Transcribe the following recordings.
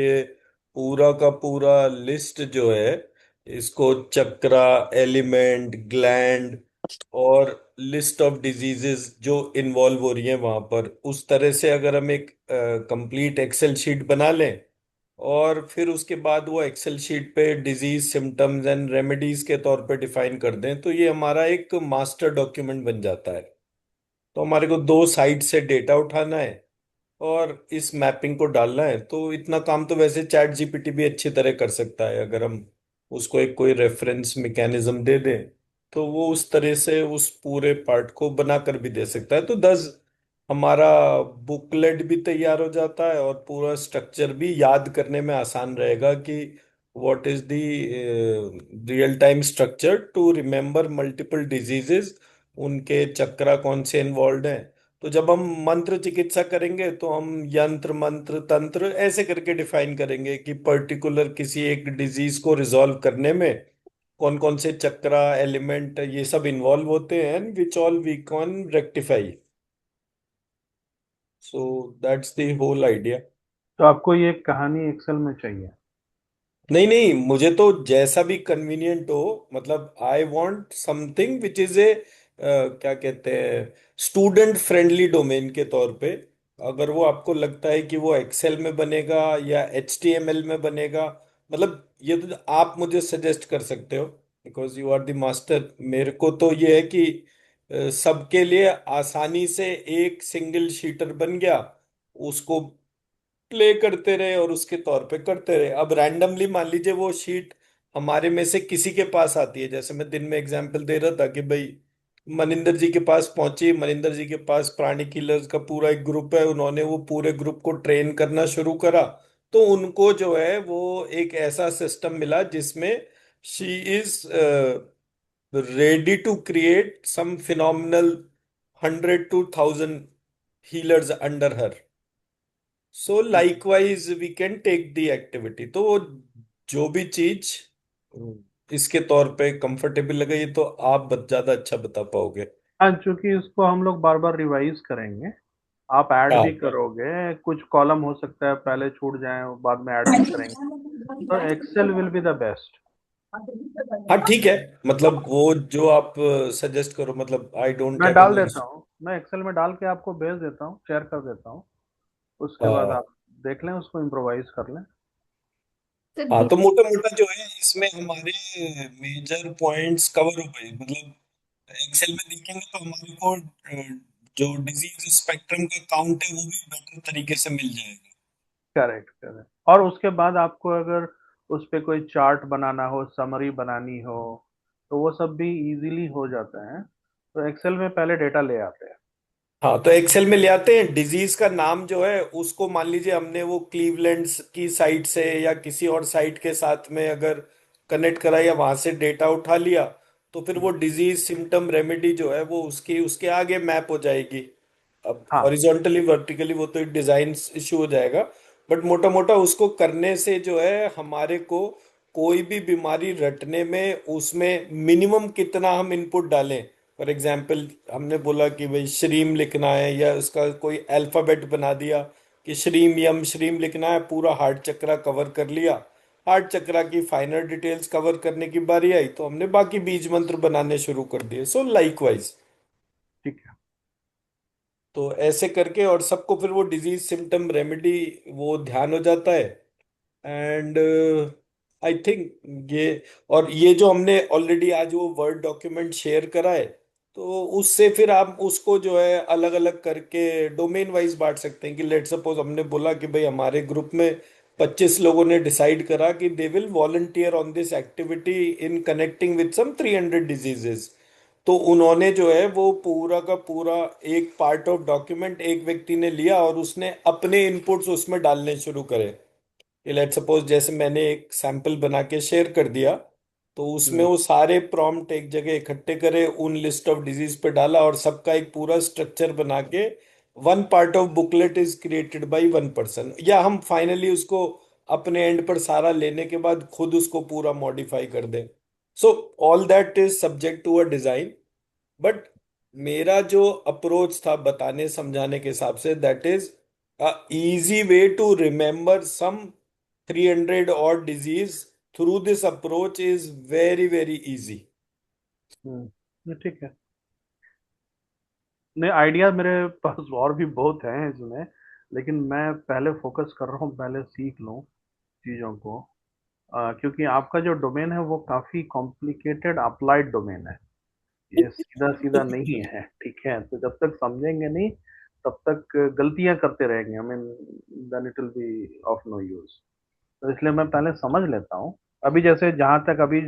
ये पूरा का पूरा लिस्ट जो है, इसको चक्रा, एलिमेंट, ग्लैंड और लिस्ट ऑफ डिजीजेस जो इन्वॉल्व हो रही हैं वहां पर, उस तरह से अगर हम एक कंप्लीट एक्सेल शीट बना लें और फिर उसके बाद वो एक्सेल शीट पे डिजीज सिम्टम्स एंड रेमेडीज के तौर पे डिफाइन कर दें, तो ये हमारा एक मास्टर डॉक्यूमेंट बन जाता है। तो हमारे को दो साइड से डेटा उठाना है और इस मैपिंग को डालना है। तो इतना काम तो वैसे चैट जीपीटी भी अच्छी तरह कर सकता है, अगर हम उसको एक कोई रेफरेंस मैकेनिज्म दे दें तो वो उस तरह से उस पूरे पार्ट को बना कर भी दे सकता है। तो 10 हमारा बुकलेट भी तैयार हो जाता है और पूरा स्ट्रक्चर भी याद करने में आसान रहेगा कि what is the real time structure to remember multiple diseases, उनके चक्रा कौन से इन्वॉल्व हैं। तो जब हम मंत्र चिकित्सा करेंगे तो हम यंत्र मंत्र तंत्र ऐसे करके डिफाइन करेंगे कि पर्टिकुलर किसी एक डिजीज को रिजॉल्व करने में कौन कौन से चक्रा एलिमेंट ये सब इन्वॉल्व होते हैं, which all we can rectify. So that's the whole idea. तो आपको ये कहानी एक्सेल में चाहिए? नहीं नहीं, मुझे तो जैसा भी कन्वीनियंट हो, मतलब I want something which is a क्या कहते हैं, स्टूडेंट फ्रेंडली डोमेन के तौर पे। अगर वो आपको लगता है कि वो एक्सेल में बनेगा या HTML में बनेगा, मतलब ये तो आप मुझे सजेस्ट कर सकते हो, because you are the master. मेरे को तो ये है कि सबके लिए आसानी से एक सिंगल शीटर बन गया, उसको प्ले करते रहे और उसके तौर पे करते रहे। अब रैंडमली मान लीजिए वो शीट हमारे में से किसी के पास आती है, जैसे मैं दिन में एग्जांपल दे रहा था कि भाई मनिंदर जी के पास पहुंची, मनिंदर जी के पास प्राणी किलर्स का पूरा एक ग्रुप है, उन्होंने वो पूरे ग्रुप को ट्रेन करना शुरू करा। तो उनको जो है वो एक ऐसा सिस्टम मिला जिसमें she is ready to create some phenomenal 100 to 1000 healers under her. So likewise we can take the activity. तो वो जो भी चीज इसके तौर पे कंफर्टेबल लगे, ये तो आप ज्यादा अच्छा बता पाओगे। हाँ, चूंकि इसको हम लोग बार बार रिवाइज करेंगे, आप ऐड भी हाँ करोगे, कुछ कॉलम हो सकता है पहले छूट जाए, बाद में ऐड भी करेंगे, तो excel will be the best. हाँ ठीक है, मतलब वो जो आप सजेस्ट करो, मतलब आई डोंट मैं हैव डाल एनी देता इशू। हूँ, मैं एक्सेल में डाल के आपको भेज देता हूँ, शेयर कर देता हूँ। उसके बाद आप देख लें, उसको इम्प्रोवाइज कर लें। हाँ तो मोटा मोटा जो है इसमें हमारे मेजर पॉइंट्स कवर हो गए, मतलब एक्सेल में देखेंगे तो हमारे को जो डिजीज स्पेक्ट्रम का काउंट है वो भी बेटर तरीके से मिल जाएगा। Correct, correct. और उसके बाद आपको अगर उस पे कोई चार्ट बनाना हो, समरी बनानी हो, तो वो सब भी इजीली हो जाता है। तो एक्सेल में पहले डेटा ले आते हैं। हाँ तो एक्सेल में ले आते हैं, डिजीज का नाम जो है उसको मान लीजिए हमने वो क्लीवलैंड की साइट से या किसी और साइट के साथ में अगर कनेक्ट करा या वहां से डेटा उठा लिया, तो फिर वो हम्म, डिजीज सिम्टम रेमेडी जो है वो उसकी उसके आगे मैप हो जाएगी। अब हाँ, हॉरिजॉन्टली वर्टिकली वो तो एक डिजाइन इशू हो जाएगा, बट मोटा मोटा उसको करने से जो है हमारे को कोई भी बीमारी रटने में उसमें मिनिमम कितना हम इनपुट डालें। फॉर एग्जाम्पल हमने बोला कि भाई श्रीम लिखना है या उसका कोई अल्फाबेट बना दिया कि श्रीम यम श्रीम लिखना है, पूरा हार्ट चक्रा कवर कर लिया। हार्ट चक्रा की फाइनल डिटेल्स कवर करने की बारी आई तो हमने बाकी बीज मंत्र बनाने शुरू कर दिए। सो लाइकवाइज ठीक है। तो ऐसे करके और सबको फिर वो डिजीज सिम्टम रेमेडी वो ध्यान हो जाता है। एंड आई थिंक ये, और ये जो हमने ऑलरेडी आज वो वर्ड डॉक्यूमेंट शेयर करा है, तो उससे फिर आप उसको जो है अलग अलग करके डोमेन वाइज बांट सकते हैं कि लेट सपोज हमने बोला कि भाई हमारे ग्रुप में 25 लोगों ने डिसाइड करा कि they will volunteer on this activity in connecting with some 300 diseases. तो उन्होंने जो है वो पूरा का पूरा एक पार्ट ऑफ डॉक्यूमेंट एक व्यक्ति ने लिया और उसने अपने इनपुट्स उसमें डालने शुरू करे। लेट सपोज जैसे मैंने एक सैंपल बना के शेयर कर दिया, तो उसमें हम्म, वो सारे प्रॉम्प्ट एक जगह इकट्ठे करे, उन लिस्ट ऑफ डिजीज पे डाला और सबका एक पूरा स्ट्रक्चर बना के one part of booklet is created by one person, या हम फाइनली उसको अपने एंड पर सारा लेने के बाद खुद उसको पूरा मॉडिफाई कर दें। So all that is subject to a design, but मेरा जो अप्रोच था बताने समझाने के हिसाब से, that is a easy way to remember some 300 odd disease through this approach is very very easy. ये ठीक है। नहीं, आइडिया मेरे पास और भी बहुत हैं इसमें, लेकिन मैं पहले फोकस कर रहा हूँ, पहले सीख लूँ चीज़ों को। क्योंकि आपका जो डोमेन है वो काफ़ी कॉम्प्लिकेटेड अप्लाइड डोमेन है, ये सीधा सीधा नहीं है। ठीक है, तो जब तक समझेंगे नहीं तब तक गलतियां करते रहेंगे, I mean then it will be of no use. तो इसलिए मैं पहले समझ लेता हूँ। अभी जैसे जहां तक अभी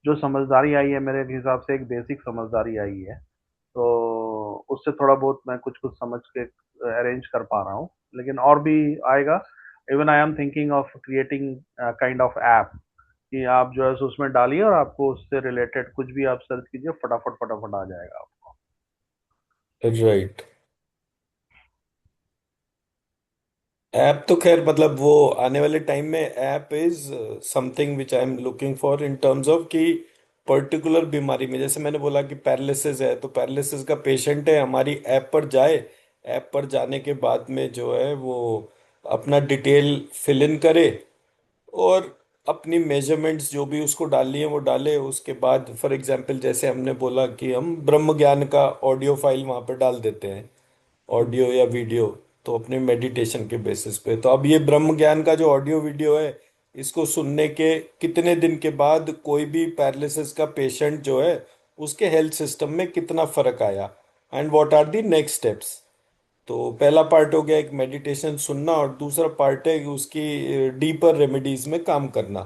जो समझदारी आई है, मेरे हिसाब से एक बेसिक समझदारी आई है, तो उससे थोड़ा बहुत मैं कुछ कुछ समझ के अरेंज कर पा रहा हूँ, लेकिन और भी आएगा। Even I am thinking of creating kind of app, कि आप जो है सो उसमें डालिए और आपको उससे रिलेटेड कुछ भी आप सर्च कीजिए, फटाफट फटाफट आ जाएगा आपको। राइट। ऐप तो खैर मतलब वो आने वाले टाइम में app is something which I am looking for in terms of कि पर्टिकुलर बीमारी में, जैसे मैंने बोला कि पैरालिसिस है, तो पैरालिसिस का पेशेंट है, हमारी ऐप पर जाए, ऐप पर जाने के बाद में जो है वो अपना डिटेल फिल इन करे और अपनी मेजरमेंट्स जो भी उसको डालनी है वो डाले। उसके बाद फॉर एग्जांपल जैसे हमने बोला कि हम ब्रह्म ज्ञान का ऑडियो फाइल वहां पर डाल देते हैं, हम्म, ऑडियो या वीडियो, तो अपने मेडिटेशन के बेसिस पे, तो अब ये ब्रह्म ज्ञान का जो ऑडियो वीडियो है, इसको सुनने के कितने दिन के बाद कोई भी पैरालिसिस का पेशेंट जो है उसके हेल्थ सिस्टम में कितना फर्क आया, and what are the next steps. तो पहला पार्ट हो गया एक मेडिटेशन सुनना, और दूसरा पार्ट है कि उसकी डीपर रेमेडीज में काम करना।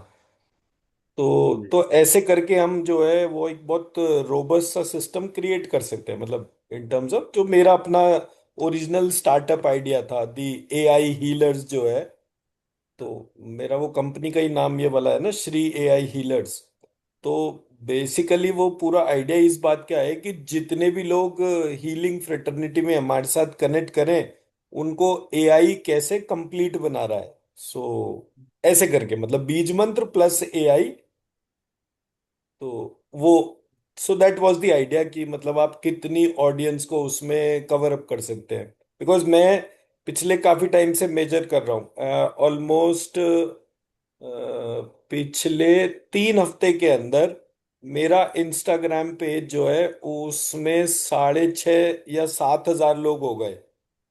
जी। तो ऐसे करके हम जो है वो एक बहुत रोबस्ट सा सिस्टम क्रिएट कर सकते हैं, मतलब इन टर्म्स ऑफ जो मेरा अपना ओरिजिनल स्टार्टअप आइडिया था, दी एआई हीलर्स जो है, तो मेरा वो कंपनी का ही नाम ये वाला है ना, श्री एआई हीलर्स। तो बेसिकली वो पूरा आइडिया इस बात का है कि जितने भी लोग हीलिंग फ्रेटर्निटी में हमारे साथ कनेक्ट करें, उनको एआई कैसे कंप्लीट बना रहा है। सो ऐसे करके मतलब बीज मंत्र प्लस एआई, तो वो, so that was the idea कि मतलब आप कितनी ऑडियंस को उसमें कवर अप कर सकते हैं। बिकॉज मैं पिछले काफी टाइम से मेजर कर रहा हूँ, ऑलमोस्ट पिछले 3 हफ्ते के अंदर मेरा इंस्टाग्राम पेज जो है उसमें 6,500 या 7,000 लोग हो गए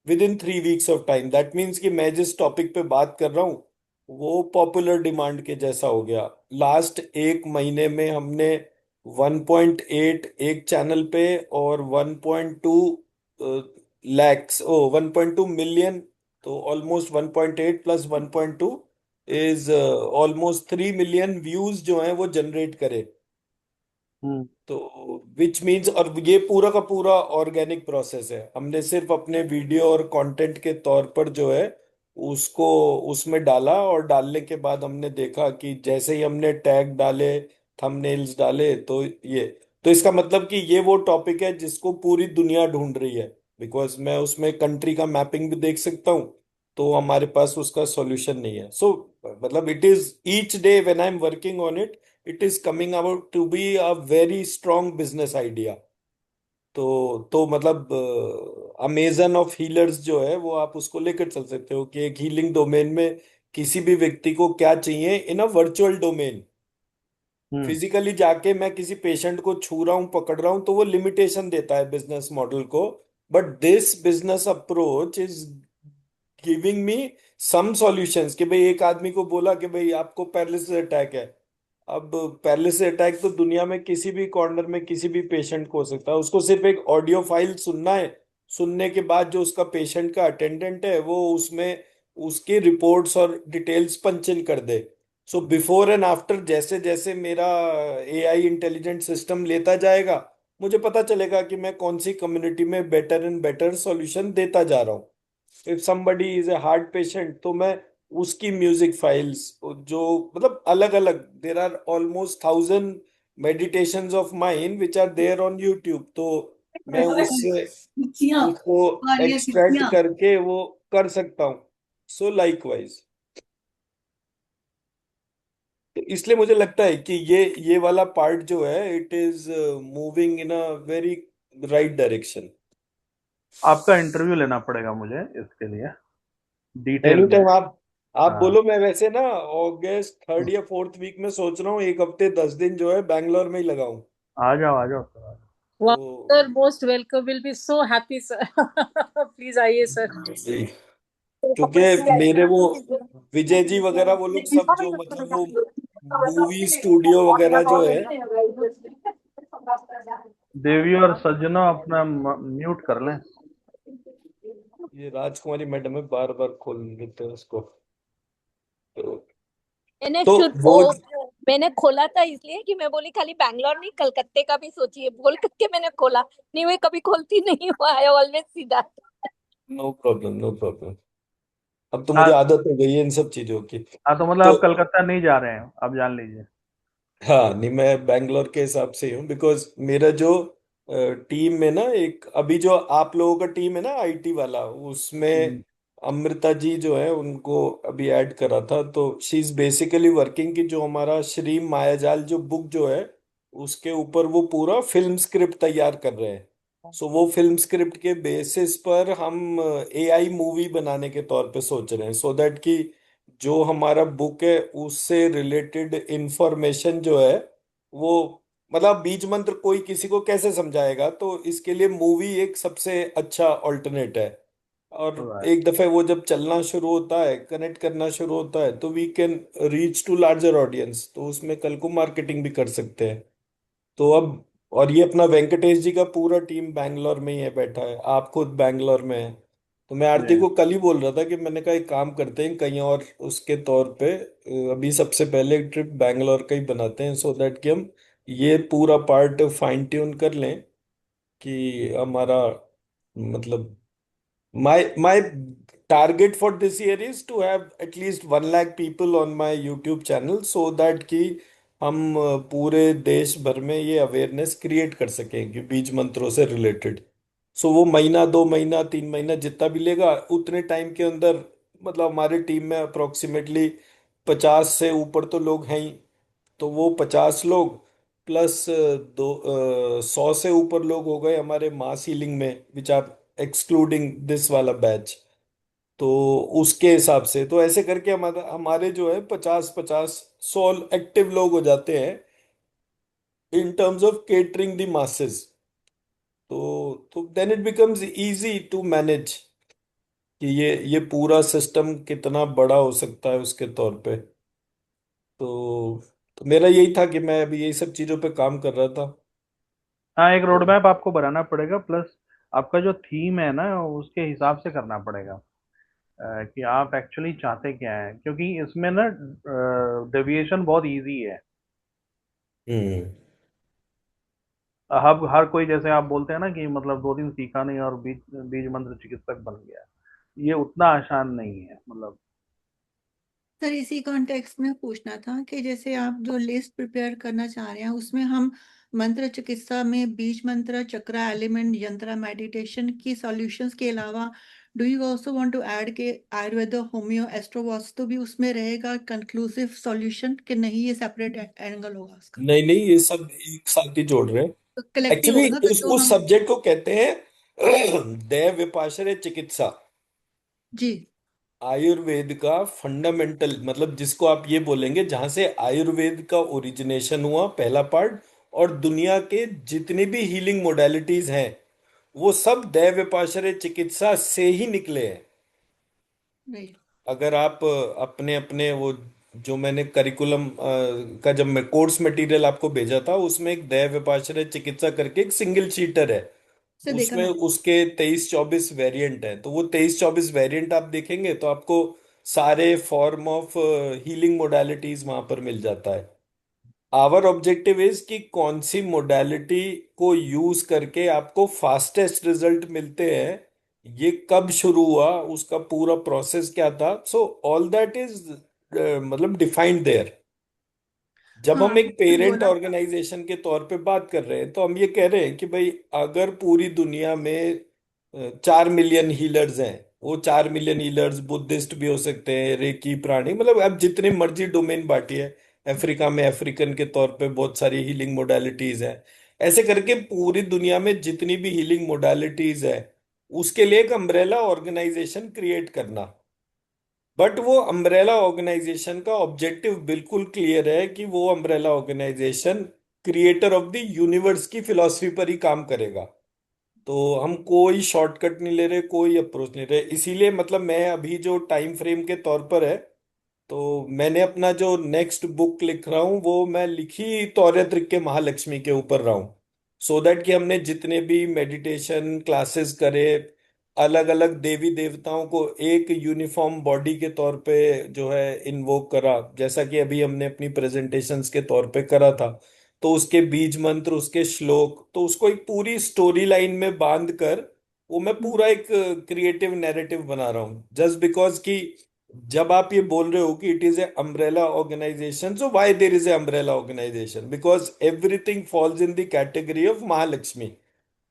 with in 3 weeks of time. That means कि मैं जिस टॉपिक पे बात कर रहा हूँ वो पॉपुलर डिमांड के जैसा हो गया। लास्ट एक महीने में हमने 1.8 एक चैनल पे और 1.2 लैक्स, ओ 1.2 मिलियन, तो almost 1.8 plus 1.2 is almost 3 million views जो हैं वो जनरेट करे। हम्म। तो विच मीन्स, और ये पूरा का पूरा ऑर्गेनिक प्रोसेस है, हमने सिर्फ अपने वीडियो और कंटेंट के तौर पर जो है उसको उसमें डाला, और डालने के बाद हमने देखा कि जैसे ही हमने टैग डाले, थंबनेल्स डाले, तो इसका मतलब कि ये वो टॉपिक है जिसको पूरी दुनिया ढूंढ रही है। बिकॉज मैं उसमें कंट्री का मैपिंग भी देख सकता हूँ, तो हमारे पास उसका सॉल्यूशन नहीं है। सो मतलब it is each day when I am working on it, it is coming out to be a very strong business idea. तो मतलब अमेजन ऑफ हीलर्स जो है वो आप उसको लेकर चल सकते हो कि एक हीलिंग डोमेन में किसी भी व्यक्ति को क्या चाहिए in a virtual domain. Hmm. Physically जाके मैं किसी पेशेंट को छू रहा हूँ, पकड़ रहा हूँ, तो वो लिमिटेशन देता है बिजनेस मॉडल को। But this business approach is giving me some solutions, कि भाई एक आदमी को बोला कि भाई आपको पैरालिसिस अटैक है। अब पैरालिसिस अटैक तो दुनिया में किसी भी कॉर्नर में किसी भी पेशेंट को हो सकता है, उसको सिर्फ एक ऑडियो फाइल सुनना है। सुनने के बाद जो उसका पेशेंट का अटेंडेंट है वो उसमें उसके रिपोर्ट्स और डिटेल्स पंच इन कर दे। सो बिफोर एंड आफ्टर जैसे जैसे मेरा एआई इंटेलिजेंट सिस्टम लेता जाएगा, मुझे पता चलेगा कि मैं कौन सी कम्युनिटी में बेटर एंड बेटर सॉल्यूशन देता जा रहा हूँ। If somebody is a heart patient, तो मैं उसकी म्यूजिक फाइल्स जो मतलब अलग अलग, there are almost 1,000 meditations of mine which are there on YouTube, तो मैं उससे उसको एक्सट्रैक्ट करके वो कर सकता हूँ। सो लाइकवाइज, तो इसलिए मुझे लगता है कि ये वाला पार्ट जो है it is moving in a very right direction. आपका इंटरव्यू लेना पड़ेगा मुझे इसके लिए, डिटेल एनी में। टाइम आप आप हाँ, बोलो, मैं वैसे ना अगस्त थर्ड या फोर्थ वीक में सोच रहा हूँ एक हफ्ते 10 दिन जो है बैंगलोर में ही लगाऊं। आ जाओ सर, आ तो वाह sir, most welcome, will be so happy sir. Please आइए सर। जी, क्योंकि मेरे वो विजय जी वगैरह वो लोग सब जो मतलब वो मूवी स्टूडियो वगैरह जो है। जाओ। देवी और सज्जनों, अपना म्यूट कर लें। ये राजकुमारी मैडम है, बार बार खोल देते हैं उसको। तो, मैंने तो शुरू वो वो मैंने खोला था इसलिए कि मैं बोली खाली बैंगलोर नहीं, कलकत्ते का भी सोचिए बोल करके मैंने खोला। नहीं, मैं कभी खोलती नहीं हूँ, I always see that. No problem, no problem. अब तो मुझे हाँ। आदत हो गई है इन सब चीजों की। हाँ, तो मतलब तो आप कलकत्ता नहीं जा रहे हैं, आप जान लीजिए। हाँ, नहीं, मैं बैंगलोर के हिसाब से ही हूँ, बिकॉज मेरा जो टीम में ना, एक अभी जो आप लोगों का टीम है ना आईटी वाला, उसमें हम्म, अमृता जी जो है उनको अभी ऐड करा था। तो शी इज बेसिकली वर्किंग की जो हमारा श्री मायाजाल जो बुक जो है उसके ऊपर वो पूरा फिल्म स्क्रिप्ट तैयार कर रहे हैं। सो वो फिल्म स्क्रिप्ट के बेसिस पर हम एआई मूवी बनाने के तौर पे सोच रहे हैं, सो दैट कि जो हमारा बुक है उससे रिलेटेड इंफॉर्मेशन जो है वो, मतलब बीज मंत्र कोई किसी को कैसे समझाएगा, तो इसके लिए मूवी एक सबसे अच्छा ऑल्टरनेट है। और राइट। एक दफे वो जब चलना शुरू होता है, कनेक्ट करना शुरू होता है, तो we can reach to larger audience, तो उसमें कल को मार्केटिंग भी कर सकते हैं। तो अब, और ये अपना वेंकटेश जी का पूरा टीम बैंगलोर में ही है बैठा है, आप खुद बैंगलोर में है। तो मैं आरती जी। को कल ही बोल रहा था कि मैंने कहा एक काम करते हैं कहीं और उसके तौर पे, अभी सबसे पहले एक ट्रिप बैंगलोर का ही बनाते हैं, सो दैट कि हम ये पूरा पार्ट फाइन ट्यून कर लें कि हमारा, मतलब my target for this year is to have at least 1 lakh people on my YouTube channel, so that कि हम पूरे देश भर में ये अवेयरनेस क्रिएट कर सकें कि बीज मंत्रों से रिलेटेड। सो वो महीना, 2 महीना, 3 महीना जितना भी लेगा उतने टाइम के अंदर, मतलब हमारी टीम में अप्रोक्सीमेटली 50 से ऊपर तो लोग हैं ही। तो वो 50 लोग प्लस 100 से ऊपर लोग हो गए हमारे मास हीलिंग में, विच आर एक्सक्लूडिंग दिस वाला बैच। तो उसके हिसाब से तो ऐसे करके हमारा हमारे जो है 50-50 100 एक्टिव लोग हो जाते हैं in terms of catering the masses. तो then it becomes easy to manage कि ये पूरा सिस्टम कितना बड़ा हो सकता है उसके तौर पे। तो मेरा यही था कि मैं अभी यही सब चीजों पे काम कर रहा था। हाँ, एक रोड तो मैप आपको बनाना पड़ेगा, प्लस आपका जो थीम है ना उसके हिसाब से करना पड़ेगा। कि आप एक्चुअली चाहते क्या हैं, क्योंकि इसमें ना डेविएशन बहुत इजी है। हम्म। अब हर कोई, जैसे आप बोलते हैं ना कि मतलब 2 दिन सीखा नहीं और बीज बीज मंत्र चिकित्सक बन गया, ये उतना आसान नहीं है मतलब। सर इसी कॉन्टेक्स्ट में पूछना था कि जैसे आप जो लिस्ट प्रिपेयर करना चाह रहे हैं उसमें हम मंत्र चिकित्सा में बीज मंत्र, चक्रा, एलिमेंट, यंत्रा, मेडिटेशन की सॉल्यूशंस के अलावा do you also want to add के आयुर्वेद, होम्यो, एस्ट्रो वास्तु भी उसमें रहेगा कंक्लूसिव सॉल्यूशन, कि नहीं ये सेपरेट एंगल होगा उसका? नहीं नहीं, ये सब एक साथ ही जोड़ रहे हैं। तो कलेक्टिव एक्चुअली होगा ना फिर तो उस हम। सब्जेक्ट को कहते हैं दैव विपाशर्य चिकित्सा। जी। आयुर्वेद का फंडामेंटल, मतलब जिसको आप ये बोलेंगे जहां से आयुर्वेद का ओरिजिनेशन हुआ, पहला पार्ट। और दुनिया के जितनी भी हीलिंग मोडालिटीज हैं वो सब दैव विपाशर्य चिकित्सा से ही निकले हैं। राइट। अगर आप अपने अपने वो, जो मैंने करिकुलम का जब मैं कोर्स मटेरियल आपको भेजा था, उसमें एक दैव विपाशर्य चिकित्सा करके एक सिंगल शीटर है। से देखा उसमें मैंने। उसके 23-24 वेरिएंट हैं, तो वो 23-24 वेरिएंट आप देखेंगे तो आपको सारे फॉर्म ऑफ हीलिंग मोडालिटीज वहां पर मिल जाता है। आवर ऑब्जेक्टिव इज कि कौन सी मोडालिटी को यूज करके आपको फास्टेस्ट रिजल्ट मिलते हैं, ये कब शुरू हुआ, उसका पूरा प्रोसेस क्या था, सो ऑल दैट इज मतलब डिफाइंड देयर। जब हाँ हम एक आपने पेरेंट बोला था। ऑर्गेनाइजेशन के तौर पे बात कर रहे हैं तो हम ये कह रहे हैं कि भाई अगर पूरी दुनिया में 4 मिलियन हीलर्स हैं, वो 4 मिलियन हीलर्स बुद्धिस्ट भी हो सकते हैं, रेकी, प्राणी, मतलब अब जितने मर्जी डोमेन बांटिए। अफ्रीका में अफ्रीकन के तौर पे बहुत सारी हीलिंग मोडालिटीज हैं। ऐसे करके पूरी दुनिया में जितनी भी हीलिंग मोडालिटीज है उसके लिए एक अम्ब्रेला ऑर्गेनाइजेशन क्रिएट करना। बट वो अम्ब्रेला ऑर्गेनाइजेशन का ऑब्जेक्टिव बिल्कुल क्लियर है कि वो umbrella organisation creator of the universe की फिलॉसफी पर ही काम करेगा। तो हम कोई शॉर्टकट नहीं ले रहे, कोई अप्रोच नहीं रहे। इसीलिए मतलब मैं अभी जो टाइम फ्रेम के तौर पर है, तो मैंने अपना जो नेक्स्ट बुक लिख रहा हूँ वो मैं लिखी तौरेत्रिक के महालक्ष्मी के ऊपर रहा हूँ। सो दैट कि हमने जितने भी मेडिटेशन क्लासेस करे, अलग अलग देवी देवताओं को एक यूनिफॉर्म बॉडी के तौर पे जो है इन्वोक करा, जैसा कि अभी हमने अपनी प्रेजेंटेशंस के तौर पे करा था। तो उसके बीज मंत्र, उसके श्लोक, तो उसको एक पूरी स्टोरी लाइन में बांध कर वो मैं पूरा एक क्रिएटिव नैरेटिव बना रहा हूँ। जस्ट बिकॉज कि जब आप ये बोल रहे हो कि it is a umbrella organisation, so why there is a umbrella organisation, because everything falls in the category of Mahalakshmi.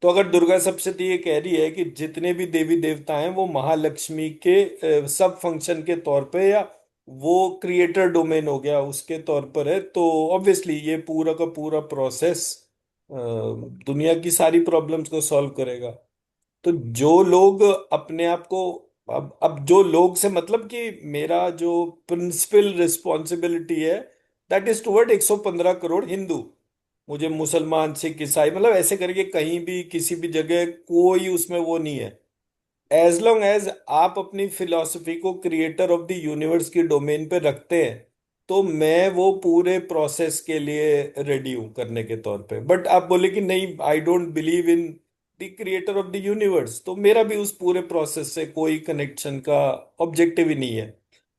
तो अगर दुर्गा सप्तशती ये कह रही है कि जितने भी देवी देवता हैं वो महालक्ष्मी के सब फंक्शन के तौर पे, या वो क्रिएटर डोमेन हो गया उसके तौर पर है, तो ऑब्वियसली ये पूरा का पूरा प्रोसेस दुनिया की सारी प्रॉब्लम्स को सॉल्व करेगा। तो जो लोग अपने आप को, अब जो लोग से मतलब कि मेरा जो प्रिंसिपल रिस्पॉन्सिबिलिटी है, that is toward 115 crore Hindu. मुझे मुसलमान सिख ईसाई मतलब ऐसे करके कहीं भी किसी भी जगह कोई उसमें वो नहीं है। एज लॉन्ग एज आप अपनी फिलॉसफी को क्रिएटर ऑफ द यूनिवर्स की डोमेन पे रखते हैं, तो मैं वो पूरे प्रोसेस के लिए रेडी हूं करने के तौर पे। बट आप बोले कि नहीं, I don't believe in the creator of the universe, तो मेरा भी उस पूरे प्रोसेस से कोई कनेक्शन का ऑब्जेक्टिव ही नहीं है।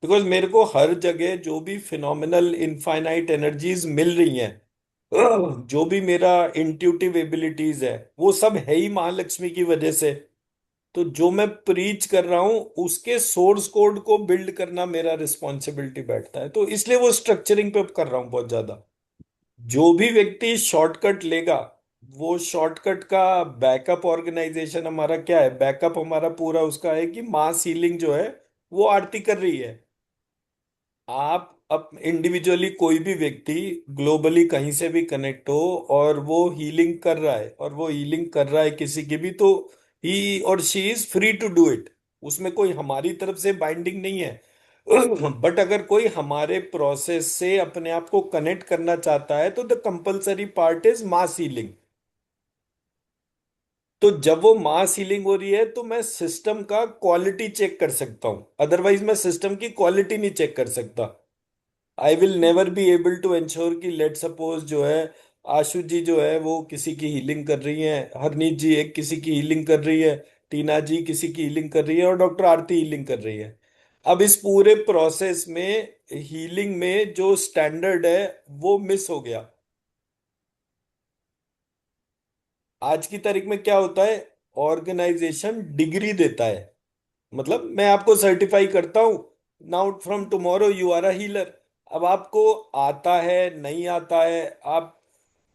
बिकॉज मेरे को हर जगह जो भी फिनोमिनल इनफाइनाइट एनर्जीज मिल रही हैं, जो भी मेरा इंट्यूटिव एबिलिटीज है, वो सब है ही महालक्ष्मी की वजह से। तो जो मैं प्रीच कर रहा हूं उसके सोर्स कोड को बिल्ड करना मेरा रिस्पॉन्सिबिलिटी बैठता है, तो इसलिए वो स्ट्रक्चरिंग पे कर रहा हूं बहुत ज्यादा। जो भी व्यक्ति शॉर्टकट लेगा, वो शॉर्टकट का बैकअप ऑर्गेनाइजेशन हमारा क्या है, बैकअप हमारा पूरा उसका है कि मास हीलिंग जो है वो आरती कर रही है। आप अब इंडिविजुअली कोई भी व्यक्ति ग्लोबली कहीं से भी कनेक्ट हो और वो हीलिंग कर रहा है, और वो हीलिंग कर रहा है किसी की भी, तो ही और she is free to do it. उसमें कोई हमारी तरफ से बाइंडिंग नहीं है। बट अगर कोई हमारे प्रोसेस से अपने आप को कनेक्ट करना चाहता है, तो the compulsory part is mass healing. तो जब वो मास हीलिंग हो रही है तो मैं सिस्टम का क्वालिटी चेक कर सकता हूं, अदरवाइज मैं सिस्टम की क्वालिटी नहीं चेक कर सकता। I will never be able to ensure कि लेट सपोज जो है आशु जी जो है वो किसी की हीलिंग कर रही हैं, हरनीत जी एक किसी की हीलिंग कर रही है, टीना जी किसी की हीलिंग कर रही है, और डॉक्टर आरती हीलिंग कर रही है। अब इस पूरे प्रोसेस में हीलिंग में जो स्टैंडर्ड है वो मिस हो गया। आज की तारीख में क्या होता है, ऑर्गेनाइजेशन डिग्री देता है, मतलब मैं आपको सर्टिफाई करता हूं, now from tomorrow you are a healer. अब आपको आता है नहीं आता है, आप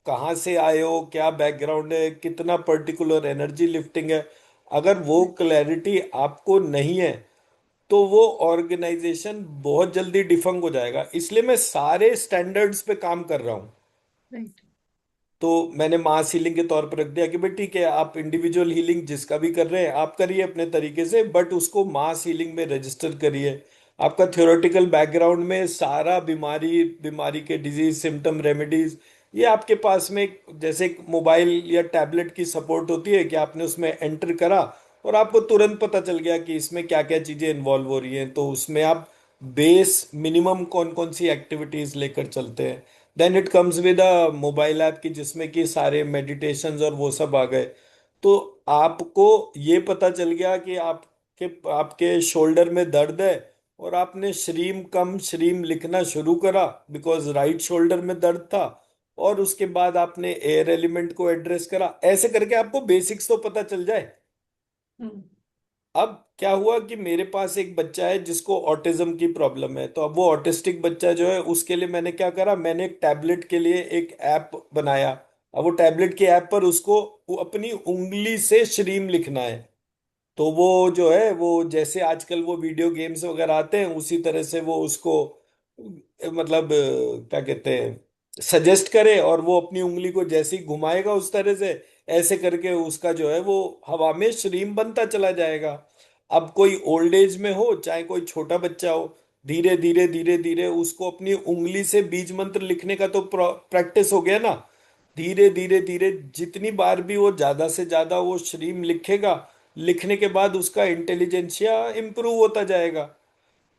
कहाँ से आए हो, क्या बैकग्राउंड है, कितना पर्टिकुलर एनर्जी लिफ्टिंग है, अगर वो क्लैरिटी आपको नहीं है, तो वो ऑर्गेनाइजेशन बहुत जल्दी डिफंग हो जाएगा। इसलिए मैं सारे स्टैंडर्ड्स पे काम कर रहा हूँ। राइट। तो मैंने मास हीलिंग के तौर पर रख दिया कि भाई ठीक है, आप इंडिविजुअल हीलिंग जिसका भी कर रहे हैं आप करिए अपने तरीके से, बट उसको मास हीलिंग में रजिस्टर करिए। आपका थ्योरेटिकल बैकग्राउंड में सारा बीमारी बीमारी के डिजीज सिम्टम रेमेडीज, ये आपके पास में जैसे एक मोबाइल या टैबलेट की सपोर्ट होती है कि आपने उसमें एंटर करा और आपको तुरंत पता चल गया कि इसमें क्या क्या चीजें इन्वॉल्व हो रही हैं, तो उसमें आप बेस मिनिमम कौन कौन सी एक्टिविटीज लेकर चलते हैं। Then it comes with a mobile app की जिसमें कि सारे मेडिटेशंस और वो सब आ गए। तो आपको ये पता चल गया कि आपके आपके शोल्डर में दर्द है, और आपने श्रीम कम श्रीम लिखना शुरू करा बिकॉज राइट शोल्डर में दर्द था, और उसके बाद आपने एयर एलिमेंट को एड्रेस करा, ऐसे करके आपको बेसिक्स तो पता चल जाए। हम्म। अब क्या हुआ कि मेरे पास एक बच्चा है जिसको ऑटिज्म की प्रॉब्लम है, तो अब वो ऑटिस्टिक बच्चा जो है उसके लिए मैंने क्या करा, मैंने एक टैबलेट के लिए एक ऐप बनाया। अब वो टैबलेट के ऐप पर उसको वो अपनी उंगली से श्रीम लिखना है। तो वो जो है वो जैसे आजकल वो वीडियो गेम्स वगैरह आते हैं उसी तरह से वो उसको मतलब क्या कहते हैं सजेस्ट करे, और वो अपनी उंगली को जैसे ही घुमाएगा उस तरह से ऐसे करके उसका जो है वो हवा में श्रीम बनता चला जाएगा। अब कोई ओल्ड एज में हो चाहे कोई छोटा बच्चा हो, धीरे धीरे धीरे धीरे उसको अपनी उंगली से बीज मंत्र लिखने का तो प्रैक्टिस हो गया ना। धीरे धीरे धीरे जितनी बार भी वो ज्यादा से ज्यादा वो श्रीम लिखेगा, लिखने के बाद उसका इंटेलिजेंसिया इंप्रूव होता जाएगा।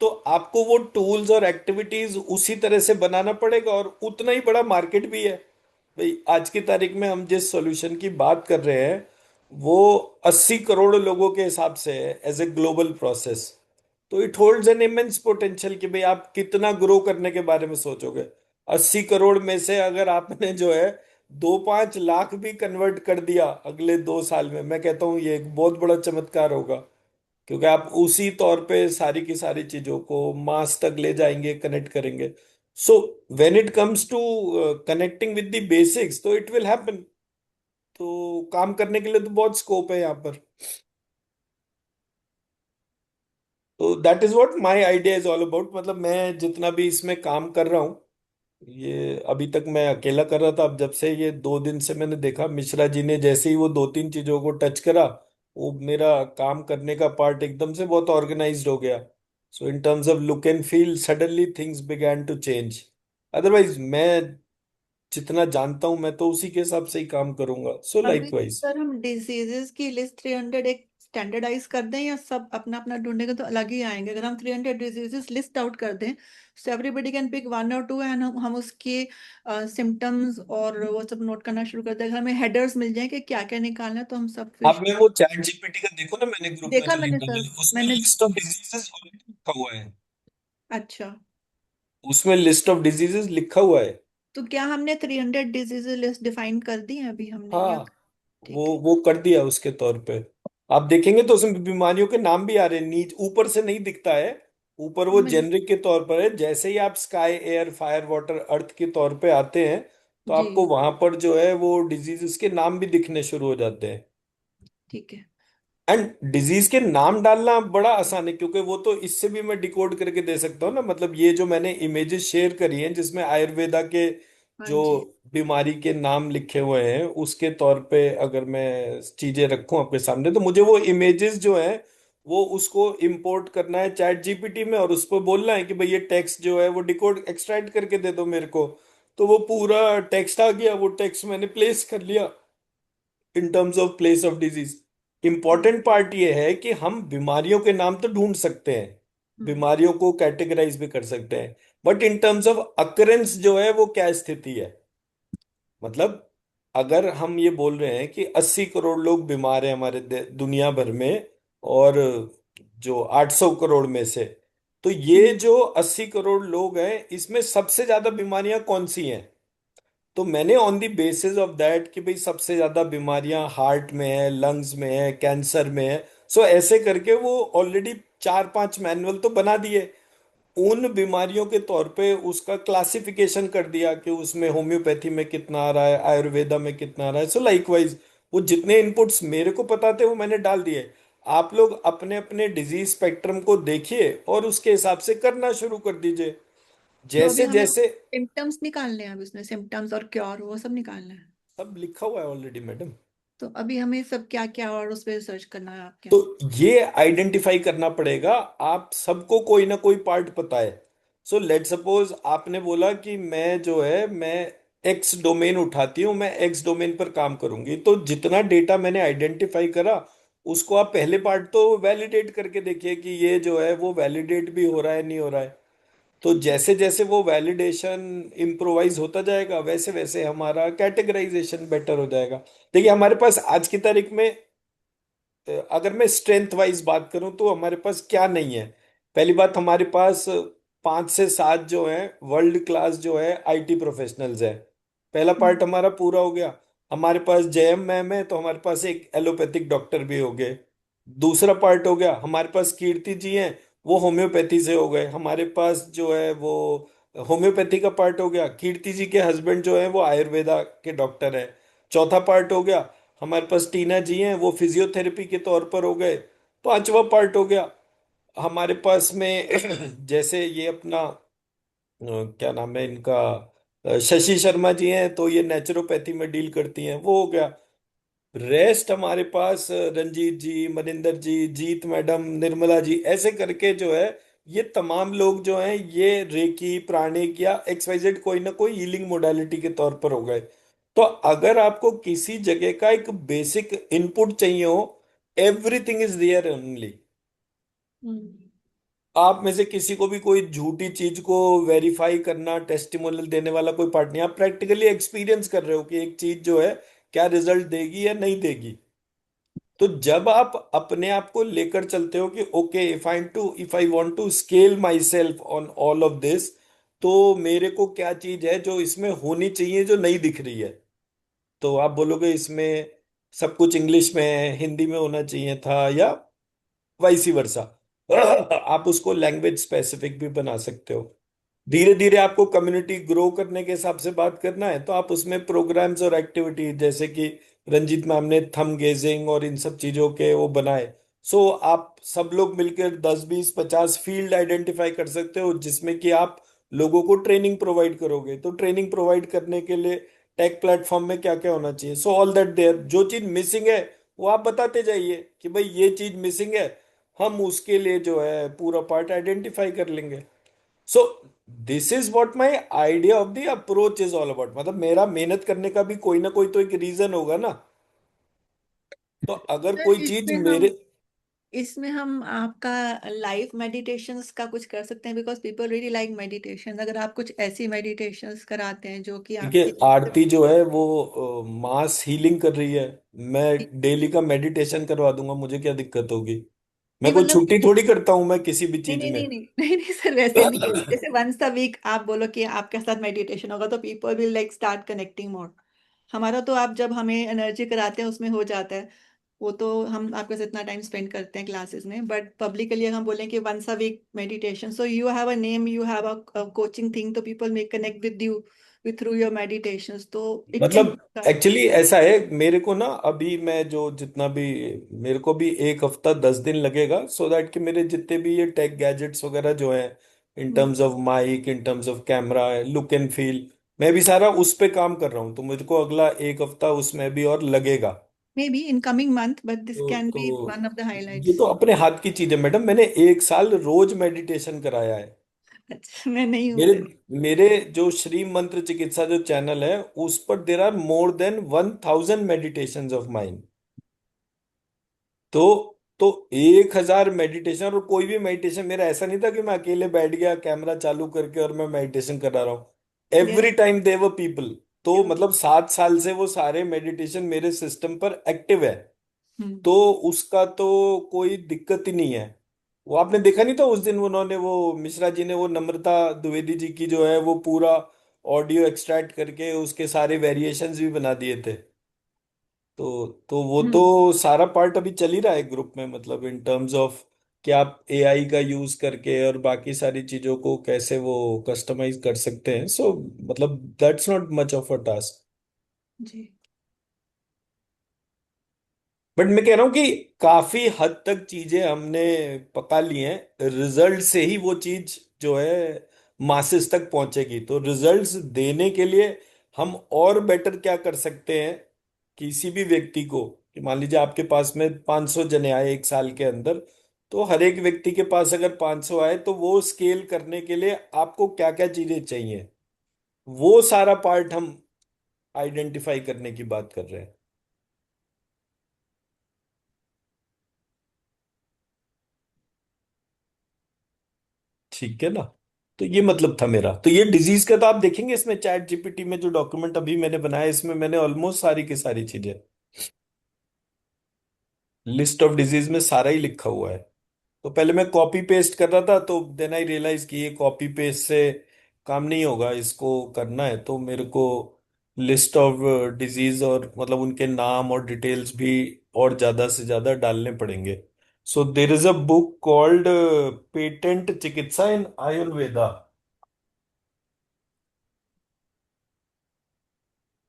तो आपको वो टूल्स और एक्टिविटीज उसी तरह से बनाना पड़ेगा, और उतना ही बड़ा मार्केट भी है। भाई आज की तारीख में हम जिस सॉल्यूशन की बात कर रहे हैं वो 80 करोड़ लोगों के हिसाब से है एज ए ग्लोबल प्रोसेस। तो it holds an immense potential कि भाई आप कितना ग्रो करने के बारे में सोचोगे। 80 करोड़ में से अगर आपने जो है 2-5 लाख भी कन्वर्ट कर दिया अगले 2 साल में, मैं कहता हूँ ये एक बहुत बड़ा चमत्कार होगा। क्योंकि आप उसी तौर पे सारी की सारी चीजों को मास तक ले जाएंगे, कनेक्ट करेंगे। So when it comes to connecting with the basics तो इट विल हैपन। तो काम करने के लिए तो बहुत स्कोप है यहाँ पर। तो that is what my idea is all about. मतलब मैं जितना भी इसमें काम कर रहा हूँ, ये अभी तक मैं अकेला कर रहा था। अब जब से ये 2 दिन से मैंने देखा मिश्रा जी ने जैसे ही वो 2-3 चीजों को टच करा, वो मेरा काम करने का पार्ट एकदम से बहुत ऑर्गेनाइज्ड हो गया। So in terms of look and feel suddenly things began to change. Otherwise मैं जितना जानता हूं मैं तो उसी के हिसाब से ही काम करूंगा। सो अभी लाइकवाइज सर हम डिजीजेस की लिस्ट 300 एक स्टैंडर्डाइज कर दें, या सब अपना अपना ढूंढेंगे तो अलग ही आएंगे? अगर हम 300 डिजीजेस लिस्ट आउट कर दें, so everybody can pick 1 or 2, and हम उसके सिम्टम्स और वो सब नोट करना शुरू कर दें। अगर हमें हेडर्स मिल जाए कि क्या क्या निकालना है, तो हम सब फिर आप में वो चैट जीपीटी का देखो ना, मैंने ग्रुप में देखा जो लिंक मैंने डाला सर। है, उसमें मैंने लिस्ट ऑफ डिजीजेस लिखा हुआ है। अच्छा, उसमें लिस्ट ऑफ डिजीजेस लिखा हुआ है। तो क्या हमने 300 डिजीजेस लिस्ट डिफाइन कर दी है अभी हमने, हाँ, या? वो ठीक है। वो कर दिया उसके तौर पे। आप देखेंगे तो उसमें बीमारियों के नाम भी आ रहे हैं, नीच ऊपर से नहीं दिखता है। ऊपर वो मैं जेनरिक के तौर पर है। जैसे ही आप स्काई एयर फायर वाटर अर्थ के तौर पे आते हैं तो जी, आपको वहां पर जो है वो डिजीजेस के नाम भी दिखने शुरू हो जाते हैं। ठीक है। एंड डिजीज के नाम डालना बड़ा आसान है, क्योंकि वो तो इससे भी मैं डिकोड करके दे सकता हूँ ना। मतलब ये जो मैंने इमेजेस शेयर करी हैं जिसमें आयुर्वेदा के हाँ जो जी। बीमारी के नाम लिखे हुए हैं उसके तौर पे अगर मैं चीजें रखूं आपके सामने, तो मुझे वो इमेजेस जो है वो उसको इंपोर्ट करना है चैट जीपीटी में, और उस पर बोलना है कि भाई ये टेक्स्ट जो है वो डिकोड एक्सट्रैक्ट करके दे दो मेरे को। तो वो पूरा टेक्स्ट आ गया। वो टेक्स्ट मैंने प्लेस कर लिया इन terms of place of disease. Important okay. Part ये है कि हम बीमारियों के नाम तो ढूंढ सकते हैं, हम्म। बीमारियों को कैटेगराइज भी कर सकते हैं, but in terms of occurrence जो है वो क्या स्थिति है। मतलब अगर हम ये बोल रहे हैं कि 80 करोड़ लोग बीमार हैं हमारे दुनिया भर में, और जो 800 करोड़ में से, तो ये हम्म। जो 80 करोड़ लोग हैं इसमें सबसे ज्यादा बीमारियां कौन सी हैं। तो मैंने on the basis of that कि भाई सबसे ज्यादा बीमारियां हार्ट में है, लंग्स में है, कैंसर में है, सो ऐसे करके वो ऑलरेडी 4-5 मैनुअल तो बना दिए। उन बीमारियों के तौर पे उसका क्लासिफिकेशन कर दिया कि उसमें होम्योपैथी में कितना आ रहा है, आयुर्वेदा में कितना आ रहा है। सो लाइकवाइज वो जितने इनपुट्स मेरे को पता थे वो मैंने डाल दिए। आप लोग अपने अपने डिजीज स्पेक्ट्रम को देखिए और उसके हिसाब से करना शुरू कर दीजिए तो अभी जैसे हमें जैसे। सिम्टम्स निकालने हैं, अब इसमें सिम्टम्स और क्योर वो सब निकालना है। सब लिखा हुआ है ऑलरेडी मैडम। तो अभी हमें सब क्या क्या और उस पर रिसर्च करना है आपके तो यहाँ? ये आइडेंटिफाई करना पड़ेगा। आप सबको कोई ना कोई पार्ट पता है। सो लेट सपोज आपने बोला कि मैं जो है मैं एक्स डोमेन उठाती हूँ, मैं एक्स डोमेन पर काम करूंगी, तो जितना डेटा मैंने आइडेंटिफाई करा उसको आप पहले पार्ट तो वैलिडेट करके देखिए कि ये जो है वो वैलिडेट भी हो रहा है नहीं हो रहा है। तो जैसे जैसे वो वैलिडेशन इम्प्रोवाइज होता जाएगा वैसे वैसे हमारा कैटेगराइजेशन बेटर हो जाएगा। देखिए हमारे पास आज की तारीख में अगर मैं स्ट्रेंथ वाइज बात करूं तो हमारे पास क्या नहीं है। पहली बात, हमारे पास 5 से 7 जो है वर्ल्ड क्लास जो है आईटी प्रोफेशनल्स है। पहला हम्म। पार्ट हमारा पूरा हो गया। हमारे पास जयम मैम है तो हमारे पास एक एलोपैथिक डॉक्टर भी हो गए। दूसरा पार्ट हो गया हमारे पास कीर्ति जी हैं, वो होम्योपैथी से हो गए। हमारे पास जो है वो होम्योपैथी का पार्ट हो गया। कीर्ति जी के हस्बैंड जो है वो आयुर्वेदा के डॉक्टर है। चौथा पार्ट हो गया हमारे पास टीना जी हैं, वो फिजियोथेरेपी के तौर पर हो गए। पांचवा पार्ट हो गया हमारे पास में जैसे ये अपना क्या नाम है इनका, शशि शर्मा जी हैं तो ये नेचुरोपैथी में डील करती हैं, वो हो गया। रेस्ट हमारे पास रंजीत जी, मनिंदर जी, जीत मैडम, निर्मला जी, ऐसे करके जो है ये तमाम लोग जो हैं ये रेकी, प्राणिक या एक्सवाइजेड कोई ना कोई हीलिंग मोडालिटी के तौर पर हो गए। तो अगर आपको किसी जगह का एक बेसिक इनपुट चाहिए हो, एवरीथिंग इज देयर ओनली। हम्म। आप में से किसी को भी कोई झूठी चीज को वेरीफाई करना, टेस्टिमोनियल देने वाला कोई पार्ट नहीं। आप प्रैक्टिकली एक्सपीरियंस कर रहे हो कि एक चीज जो है क्या रिजल्ट देगी या नहीं देगी। तो जब आप अपने आप को लेकर चलते हो कि okay, if I want to scale myself on all of this, तो मेरे को क्या चीज है जो इसमें होनी चाहिए जो नहीं दिख रही है। तो आप बोलोगे इसमें सब कुछ इंग्लिश में है, हिंदी में होना चाहिए था, या वाइसी वर्सा। आप उसको लैंग्वेज स्पेसिफिक भी बना सकते हो। धीरे धीरे आपको कम्युनिटी ग्रो करने के हिसाब से बात करना है तो आप उसमें प्रोग्राम्स और एक्टिविटी, जैसे कि रंजीत मैम ने थंब गेजिंग और इन सब चीजों के वो बनाए। सो आप सब लोग मिलकर 10 20 50 फील्ड आइडेंटिफाई कर सकते हो जिसमें कि आप लोगों को ट्रेनिंग प्रोवाइड करोगे। तो ट्रेनिंग प्रोवाइड करने के लिए टेक प्लेटफॉर्म में क्या क्या होना चाहिए, सो ऑल दैट देयर, जो चीज मिसिंग है वो आप बताते जाइए कि भाई ये चीज मिसिंग है, हम उसके लिए जो है पूरा पार्ट आइडेंटिफाई कर लेंगे। So this is what my idea of the approach is all about. मतलब मेरा मेहनत करने का भी कोई ना कोई तो एक रीजन होगा ना। तो अगर सर कोई चीज मेरे, इसमें हम आपका लाइव मेडिटेशंस का कुछ कर सकते हैं, because people really like meditation. अगर आप कुछ ऐसी मेडिटेशंस कराते हैं जो कि देखिए आपके आरती जो है वो मास हीलिंग कर रही है, मैं डेली का मेडिटेशन करवा दूंगा, मुझे क्या दिक्कत होगी। मैं नहीं कोई मतलब, छुट्टी थोड़ी करता हूं मैं किसी भी नहीं चीज नहीं में। नहीं नहीं नहीं नहीं सर, वैसे नहीं। जैसे वंस अ वीक आप बोलो कि आपके साथ मेडिटेशन होगा तो people will like start connecting more. हमारा तो आप जब हमें एनर्जी कराते हैं उसमें हो जाता है। वो तो हम आपके साथ इतना टाइम स्पेंड करते हैं क्लासेस में, बट पब्लिकली हम बोलें कि once a week meditation, so you have a name, you have a coaching thing, तो people may connect with you with through your meditations, तो इट कैन। मतलब एक्चुअली ऐसा है, मेरे को ना अभी मैं जो जितना भी, मेरे को भी 1 हफ्ता 10 दिन लगेगा सो दैट कि मेरे जितने भी ये टेक गैजेट्स वगैरह जो हैं, in terms of mic, in terms of camera, look and feel, मैं भी सारा उस पे काम कर रहा हूँ। तो मुझको अगला 1 हफ्ता उसमें भी और लगेगा। May be in coming month, but this can be तो वन ऑफ द ये हाइलाइट्स। तो अपने हाथ की चीज है मैडम, मैंने 1 साल रोज मेडिटेशन कराया है। अच्छा, मैं नहीं हूँ मेरे फिर। मेरे जो श्री मंत्र चिकित्सा जो चैनल है उस पर there are more than 1000 meditations of mind. तो 1000 मेडिटेशन, और कोई भी मेडिटेशन मेरा ऐसा नहीं था कि मैं अकेले बैठ गया कैमरा चालू करके और मैं मेडिटेशन करा रहा हूँ। There every time they were people. तो मतलब 7 साल से वो सारे मेडिटेशन मेरे सिस्टम पर एक्टिव है। हम्म। तो उसका तो कोई दिक्कत ही नहीं है। वो आपने देखा नहीं था उस दिन उन्होंने, वो मिश्रा जी ने वो नम्रता द्विवेदी जी की जो है वो पूरा ऑडियो एक्सट्रैक्ट करके उसके सारे वेरिएशंस भी बना दिए थे। तो वो तो हम्म। सारा पार्ट अभी चल ही रहा है ग्रुप में, मतलब इन टर्म्स ऑफ कि आप एआई का यूज करके और बाकी सारी चीजों को कैसे वो कस्टमाइज कर सकते हैं। सो मतलब that's not much of a task. जी। बट मैं कह रहा हूँ कि काफी हद तक चीजें हमने पका ली हैं, रिजल्ट से ही वो चीज जो है मासेस तक पहुंचेगी। तो रिजल्ट्स देने के लिए हम और बेटर क्या कर सकते हैं, किसी भी व्यक्ति को, कि मान लीजिए आपके पास में 500 जने आए 1 साल के अंदर, तो हर एक व्यक्ति के पास अगर 500 आए तो वो स्केल करने के लिए आपको क्या क्या चीजें चाहिए, वो सारा पार्ट हम आइडेंटिफाई करने की बात कर रहे हैं। ठीक है ना। तो ये मतलब था मेरा। तो ये डिजीज का तो आप देखेंगे इसमें चैट जीपीटी में जो डॉक्यूमेंट अभी मैंने बनाया, इसमें मैंने ऑलमोस्ट सारी की सारी चीजें, लिस्ट ऑफ डिजीज में सारा ही लिखा हुआ है। तो पहले मैं कॉपी पेस्ट कर रहा था, तो देन आई रियलाइज कि ये कॉपी पेस्ट से काम नहीं होगा, इसको करना है तो मेरे को लिस्ट ऑफ डिजीज और मतलब उनके नाम और डिटेल्स भी और ज्यादा से ज्यादा डालने पड़ेंगे। So there is a book called patent Chikitsa in Ayurveda.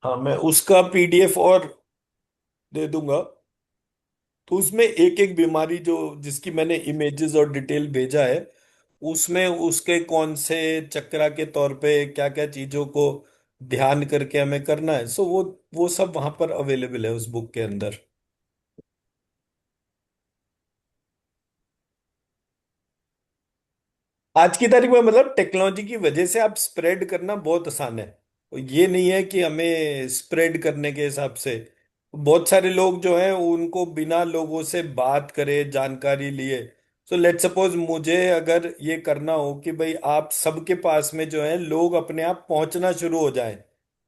हाँ, मैं उसका पीडीएफ और दे दूंगा। तो उसमें एक एक बीमारी जो जिसकी मैंने इमेजेस और डिटेल भेजा है, उसमें उसके कौन से चक्रा के तौर पे क्या क्या चीजों को ध्यान करके हमें करना है। सो वो सब वहां पर अवेलेबल है उस बुक के अंदर। आज की तारीख में मतलब टेक्नोलॉजी की वजह से आप स्प्रेड करना बहुत आसान है। तो ये नहीं है कि हमें स्प्रेड करने के हिसाब से, बहुत सारे लोग जो हैं उनको बिना लोगों से बात करे जानकारी लिए। सो लेट सपोज मुझे अगर ये करना हो कि भाई आप सबके पास में जो है लोग अपने आप पहुंचना शुरू हो जाएं,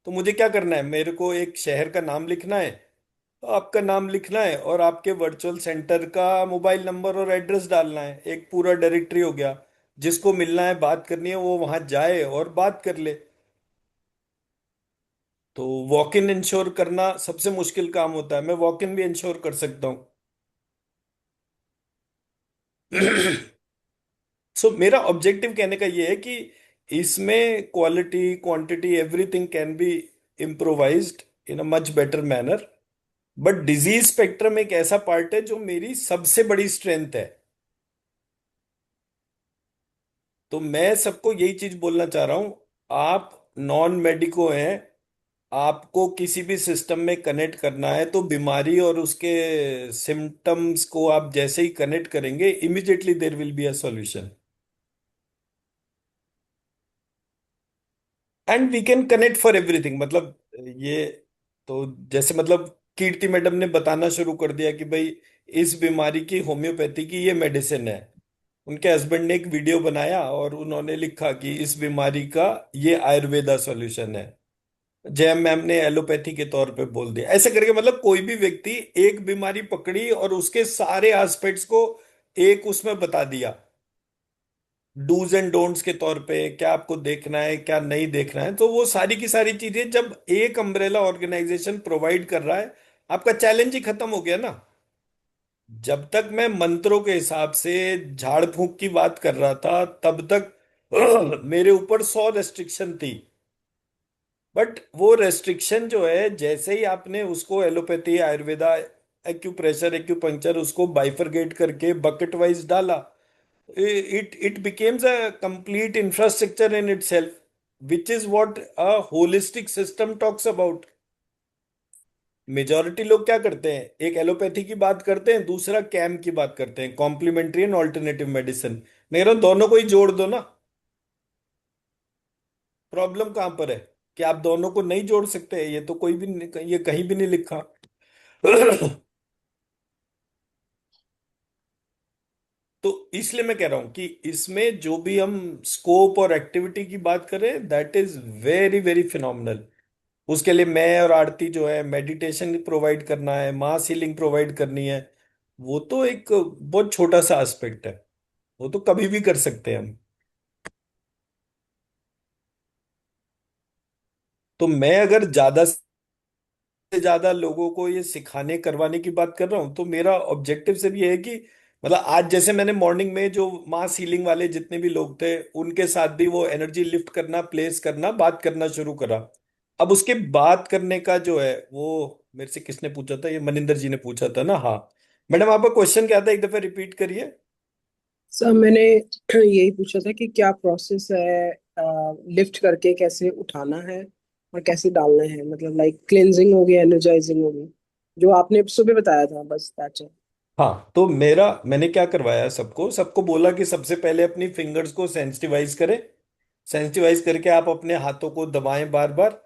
तो मुझे क्या करना है, मेरे को एक शहर का नाम लिखना है। तो आपका नाम लिखना है और आपके वर्चुअल सेंटर का मोबाइल नंबर और एड्रेस डालना है, एक पूरा डायरेक्टरी हो गया। जिसको मिलना है बात करनी है वो वहां जाए और बात कर ले। तो वॉक इन इंश्योर करना सबसे मुश्किल काम होता है, मैं वॉक इन भी इंश्योर कर सकता हूँ। सो मेरा ऑब्जेक्टिव कहने का ये है कि इसमें quality quantity everything can be improvised in a much better manner. But disease spectrum एक ऐसा पार्ट है जो मेरी सबसे बड़ी स्ट्रेंथ है। तो मैं सबको यही चीज बोलना चाह रहा हूं, आप नॉन मेडिको हैं, आपको किसी भी सिस्टम में कनेक्ट करना है तो बीमारी और उसके सिम्टम्स को आप जैसे ही कनेक्ट करेंगे immediately there will be a solution and we can connect for everything. मतलब ये तो जैसे मतलब कीर्ति मैडम ने बताना शुरू कर दिया कि भाई इस बीमारी की होम्योपैथी की ये मेडिसिन है। उनके हस्बैंड ने एक वीडियो बनाया और उन्होंने लिखा कि इस बीमारी का ये आयुर्वेदा सॉल्यूशन है। जैम मैम ने एलोपैथी के तौर पे बोल दिया, ऐसे करके मतलब कोई भी व्यक्ति एक बीमारी पकड़ी और उसके सारे एस्पेक्ट्स को एक उसमें बता दिया, डूज एंड डोंट्स के तौर पे क्या आपको देखना है क्या नहीं देखना है। तो वो सारी की सारी चीजें जब एक अम्ब्रेला ऑर्गेनाइजेशन प्रोवाइड कर रहा है, आपका चैलेंज ही खत्म हो गया ना। जब तक मैं मंत्रों के हिसाब से झाड़ फूंक की बात कर रहा था तब तक मेरे ऊपर 100 रेस्ट्रिक्शन थी। बट वो रेस्ट्रिक्शन जो है जैसे ही आपने उसको एलोपैथी आयुर्वेदा एक्यूप्रेशर एक्यूपंक्चर उसको बाइफरगेट करके बकेट वाइज डाला, it it becomes a complete infrastructure in itself, which is what a holistic system talks about. Majority लोग क्या करते हैं, एक एलोपैथी की बात करते हैं, दूसरा कैम की बात करते हैं, कॉम्प्लीमेंट्री एंड ऑल्टरनेटिव मेडिसिन। मैं कह रहा हूं दोनों को ही जोड़ दो ना। प्रॉब्लम कहां पर है कि आप दोनों को नहीं जोड़ सकते, ये तो कोई भी ये कहीं भी नहीं लिखा। तो इसलिए मैं कह रहा हूं कि इसमें जो भी हम स्कोप और एक्टिविटी की बात करें that is very very phenomenal. उसके लिए मैं और आरती जो है मेडिटेशन प्रोवाइड करना है, मास हीलिंग प्रोवाइड करनी है, वो तो एक बहुत छोटा सा एस्पेक्ट है, वो तो कभी भी कर सकते हैं हम। तो मैं अगर ज्यादा से ज्यादा लोगों को ये सिखाने करवाने की बात कर रहा हूँ तो मेरा ऑब्जेक्टिव सिर्फ ये है कि मतलब आज जैसे मैंने मॉर्निंग में जो मास हीलिंग वाले जितने भी लोग थे उनके साथ भी वो एनर्जी लिफ्ट करना प्लेस करना बात करना शुरू करा। अब उसके बात करने का जो है वो मेरे से किसने पूछा था, ये मनिंदर जी ने पूछा था ना। हाँ मैडम आपका क्वेश्चन क्या था, एक दफा रिपीट करिए। सर मैंने यही पूछा था कि क्या प्रोसेस है, लिफ्ट करके कैसे उठाना है और कैसे डालना है, मतलब लाइक क्लेंजिंग हो गया, एनर्जाइजिंग हो गई, जो आपने सुबह बताया था, बस दैट्स इट। हाँ तो मैंने क्या करवाया, सबको सबको बोला कि सबसे पहले अपनी फिंगर्स को सेंसिटिवाइज करें। सेंसिटिवाइज करके आप अपने हाथों को दबाएं बार बार।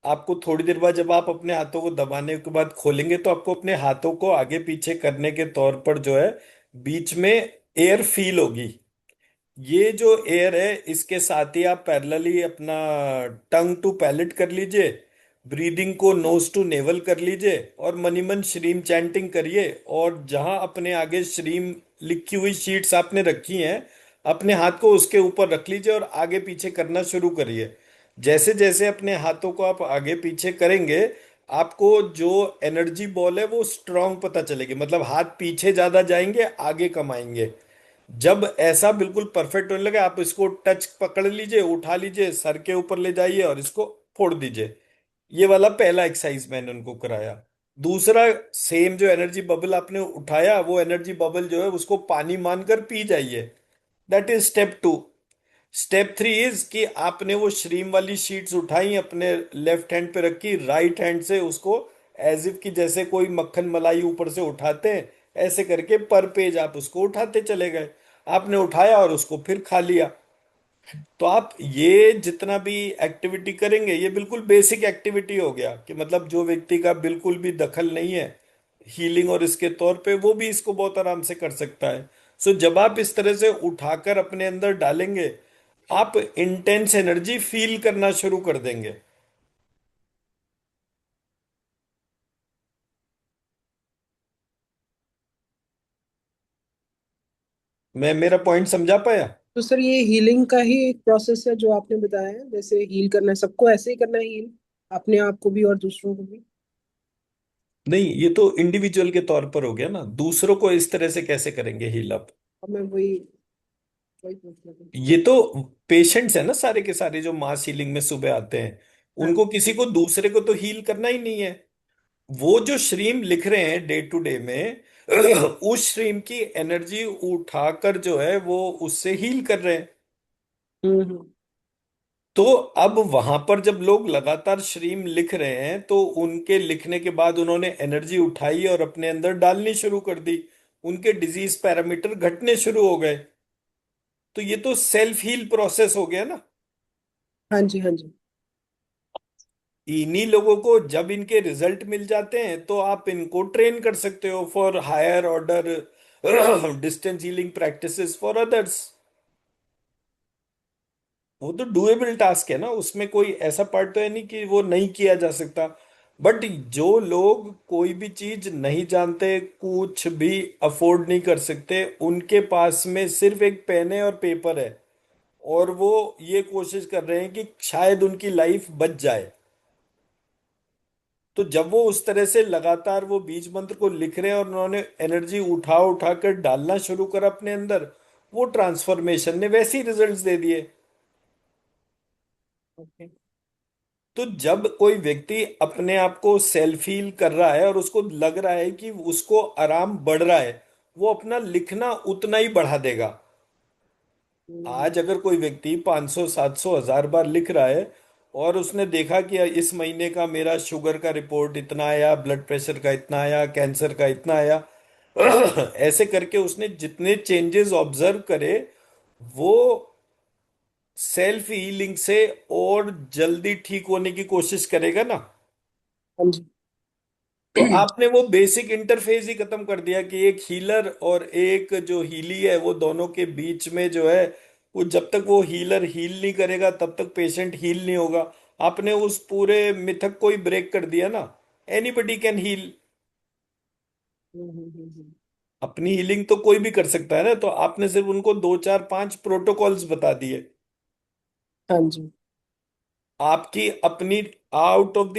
आपको थोड़ी देर बाद जब आप अपने हाथों को दबाने के बाद खोलेंगे तो आपको अपने हाथों को आगे पीछे करने के तौर पर जो है बीच में एयर फील होगी। ये जो एयर है इसके साथ ही आप पैरेलली अपना टंग टू पैलेट कर लीजिए, ब्रीदिंग को नोज टू नेवल कर लीजिए और मनी मन श्रीम चैंटिंग करिए। और जहां अपने आगे श्रीम लिखी हुई शीट्स आपने रखी हैं अपने हाथ को उसके ऊपर रख लीजिए और आगे पीछे करना शुरू करिए। जैसे जैसे अपने हाथों को आप आगे पीछे करेंगे आपको जो एनर्जी बॉल है वो स्ट्रांग पता चलेगी, मतलब हाथ पीछे ज्यादा जाएंगे आगे कम आएंगे। जब ऐसा बिल्कुल परफेक्ट होने लगे आप इसको टच पकड़ लीजिए, उठा लीजिए, सर के ऊपर ले जाइए और इसको फोड़ दीजिए। ये वाला पहला एक्सरसाइज मैंने उनको कराया। दूसरा, सेम जो एनर्जी बबल आपने उठाया वो एनर्जी बबल जो है उसको पानी मानकर पी जाइए। That is step 2। Step 3 is कि आपने वो श्रीम वाली शीट्स उठाई, अपने लेफ्ट हैंड पे रखी, राइट हैंड से उसको एज इफ कि जैसे कोई मक्खन मलाई ऊपर से उठाते हैं, ऐसे करके पर पेज आप उसको उठाते चले गए। आपने उठाया और उसको फिर खा लिया। तो आप ये जितना भी एक्टिविटी करेंगे, ये बिल्कुल बेसिक एक्टिविटी हो गया कि मतलब जो व्यक्ति का बिल्कुल भी दखल नहीं है हीलिंग और इसके तौर पे, वो भी इसको बहुत आराम से कर सकता है। सो जब आप इस तरह से उठाकर अपने अंदर डालेंगे, आप इंटेंस एनर्जी फील करना शुरू कर देंगे। मैं मेरा पॉइंट समझा पाया? तो सर ये हीलिंग का ही एक प्रोसेस है जो आपने बताया है, जैसे हील करना है, सबको ऐसे ही करना है हील, अपने आप को भी और दूसरों को भी? नहीं, ये तो इंडिविजुअल के तौर पर हो गया ना, दूसरों को इस तरह से कैसे करेंगे हील अप? अब मैं वही वही पूछ रहा था। ये तो पेशेंट्स है ना सारे के सारे जो मास हीलिंग में सुबह आते हैं, हाँ उनको जी। किसी को दूसरे को तो हील करना ही नहीं है। वो जो श्रीम लिख रहे हैं डे टू डे में, उस श्रीम की एनर्जी उठाकर जो है वो उससे हील कर रहे हैं। हम्म। तो अब वहां पर जब लोग लगातार श्रीम लिख रहे हैं, तो उनके लिखने के बाद उन्होंने एनर्जी उठाई और अपने अंदर डालनी शुरू कर दी, उनके डिजीज पैरामीटर घटने शुरू हो गए। तो ये तो सेल्फ हील प्रोसेस हो गया ना। हाँ जी, हाँ जी। इन्हीं लोगों को जब इनके रिजल्ट मिल जाते हैं, तो आप इनको ट्रेन कर सकते हो for higher order distance healing practices for others. वो तो डुएबल टास्क है ना, उसमें कोई ऐसा पार्ट तो है नहीं कि वो नहीं किया जा सकता। बट जो लोग कोई भी चीज नहीं जानते, कुछ भी अफोर्ड नहीं कर सकते, उनके पास में सिर्फ एक पेन है और पेपर है, और वो ये कोशिश कर रहे हैं कि शायद उनकी लाइफ बच जाए। तो जब वो उस तरह से लगातार वो बीज मंत्र को लिख रहे हैं और उन्होंने एनर्जी उठा उठा कर डालना शुरू करा अपने अंदर, वो ट्रांसफॉर्मेशन ने वैसे ही रिजल्ट्स दे दिए। ओके। तो जब कोई व्यक्ति अपने आप को सेल्फ हील कर रहा है और उसको लग रहा है कि उसको आराम बढ़ रहा है, वो अपना लिखना उतना ही बढ़ा देगा। हम्म आज अगर कोई व्यक्ति 500 700 1000 बार लिख रहा है, और उसने देखा कि इस महीने का मेरा शुगर का रिपोर्ट इतना आया, ब्लड प्रेशर का इतना आया, कैंसर का इतना आया, ऐसे करके उसने जितने चेंजेस ऑब्जर्व करे, वो सेल्फ हीलिंग से और जल्दी ठीक होने की कोशिश करेगा ना। हाँ जी। तो आपने वो बेसिक इंटरफेस ही खत्म कर दिया कि एक हीलर और एक जो हीली है, वो दोनों के बीच में जो है, वो जब तक वो हीलर हील नहीं करेगा तब तक पेशेंट हील नहीं होगा। आपने उस पूरे मिथक को ही ब्रेक कर दिया ना। Anybody can heal. हम्म। अपनी हीलिंग तो कोई भी कर सकता है ना, तो आपने सिर्फ उनको 2 4 5 प्रोटोकॉल्स बता दिए। हाँ जी। आपकी अपनी आउट ऑफ द,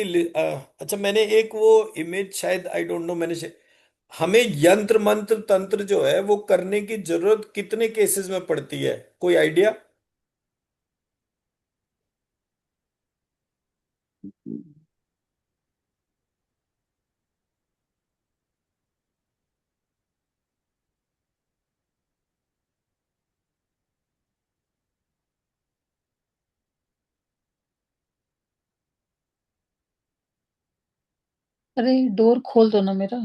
अच्छा मैंने एक वो इमेज, शायद आई डोंट नो, हमें यंत्र मंत्र तंत्र जो है वो करने की जरूरत कितने केसेस में पड़ती है, कोई आइडिया? अरे डोर खोल दो ना मेरा।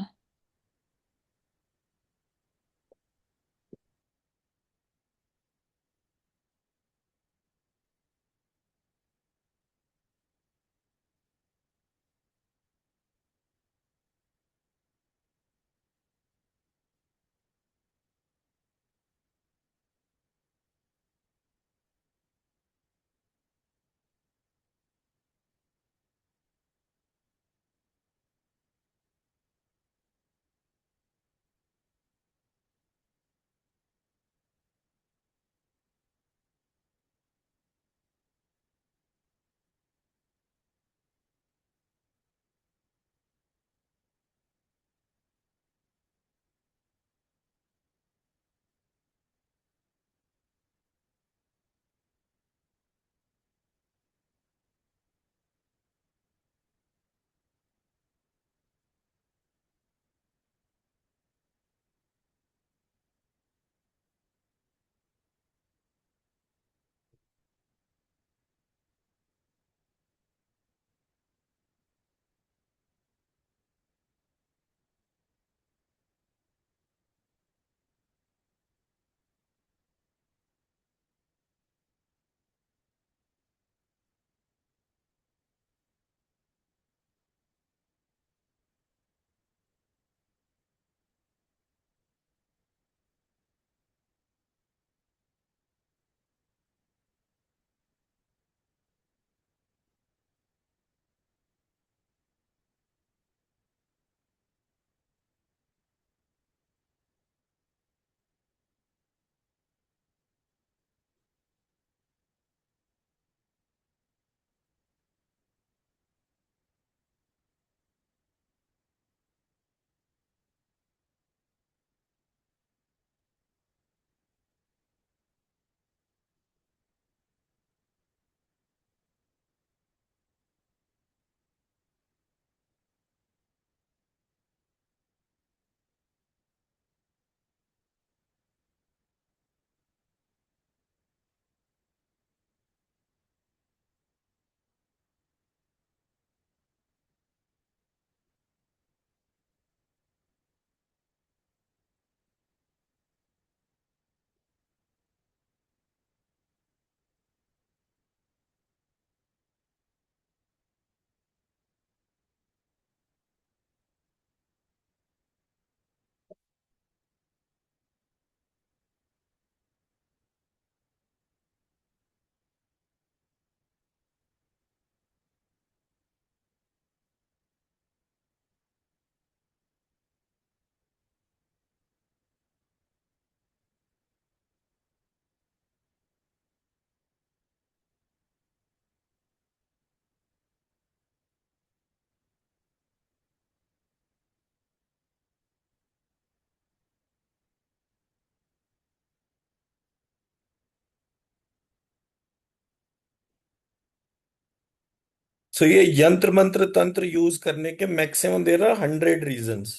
सो ये यंत्र मंत्र तंत्र यूज करने के मैक्सिमम देर आर 100 रीजंस।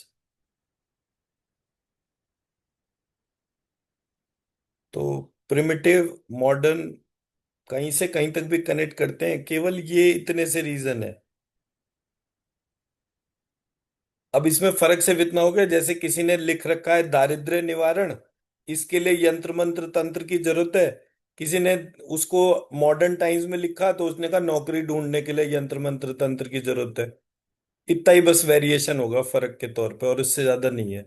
तो प्रिमिटिव मॉडर्न कहीं से कहीं तक भी कनेक्ट करते हैं, केवल ये इतने से रीजन है। अब इसमें फर्क सिर्फ इतना हो गया, जैसे किसी ने लिख रखा है दारिद्र्य निवारण, इसके लिए यंत्र मंत्र तंत्र की जरूरत है। किसी ने उसको मॉडर्न टाइम्स में लिखा तो उसने कहा नौकरी ढूंढने के लिए यंत्र मंत्र तंत्र की जरूरत है। इतना ही बस वेरिएशन होगा फर्क के तौर पे, और इससे ज्यादा नहीं है।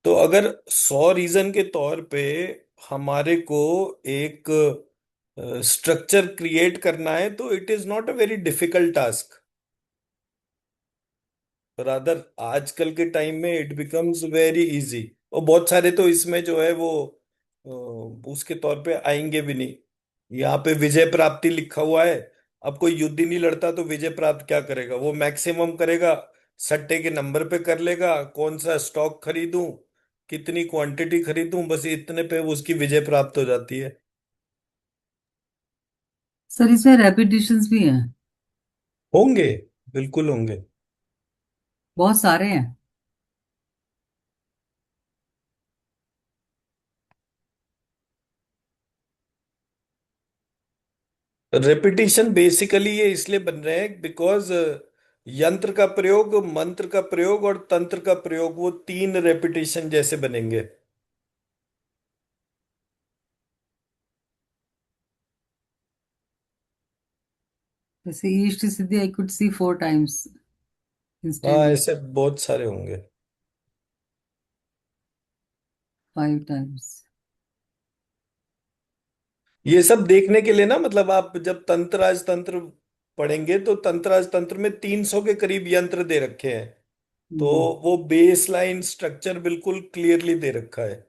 तो अगर 100 रीजन के तौर पे हमारे को एक स्ट्रक्चर क्रिएट करना है, तो it is not a very difficult task. Rather आजकल के टाइम में इट बिकम्स वेरी इजी। और बहुत सारे तो इसमें जो है वो उसके तौर पे आएंगे भी नहीं। यहाँ पे विजय प्राप्ति लिखा हुआ है। अब कोई युद्ध ही नहीं लड़ता तो विजय प्राप्त क्या करेगा? वो मैक्सिमम करेगा, सट्टे के नंबर पे कर लेगा, कौन सा स्टॉक खरीदूं, कितनी क्वांटिटी खरीदूं, बस इतने पे उसकी विजय प्राप्त हो जाती है। सर इसमें रेपिटेशंस भी हैं। होंगे, बिल्कुल होंगे। बहुत सारे हैं। रेपिटेशन बेसिकली ये इसलिए बन रहे हैं बिकॉज यंत्र का प्रयोग, मंत्र का प्रयोग और तंत्र का प्रयोग, वो तीन रेपिटेशन जैसे बनेंगे। जैसे east Siddhi I could see 4 times हाँ, इंस्टेंट, ऐसे बहुत सारे होंगे। 5 टाइम्स। ये सब देखने के लिए ना, मतलब आप जब तंत्र तंत्र पढ़ेंगे तो तंत्र तंत्र में 300 के करीब यंत्र दे रखे हैं। तो हम्म। वो बेस लाइन स्ट्रक्चर बिल्कुल क्लियरली दे रखा है।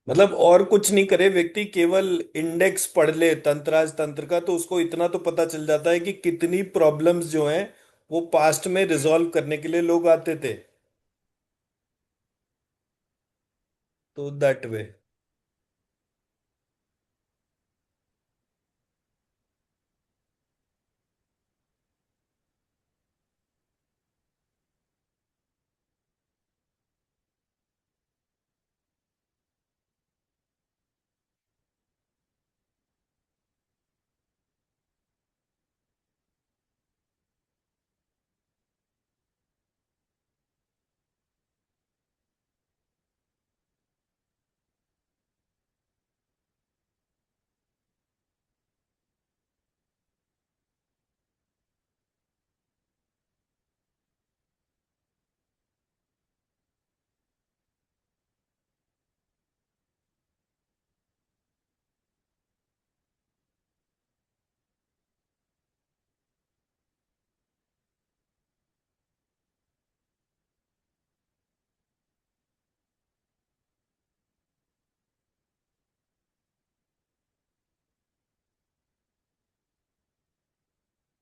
मतलब और कुछ नहीं करे व्यक्ति, केवल इंडेक्स पढ़ ले तंत्राज तंत्र का, तो उसको इतना तो पता चल जाता है कि कितनी प्रॉब्लम्स जो हैं वो पास्ट में रिजॉल्व करने के लिए लोग आते थे। तो दैट वे।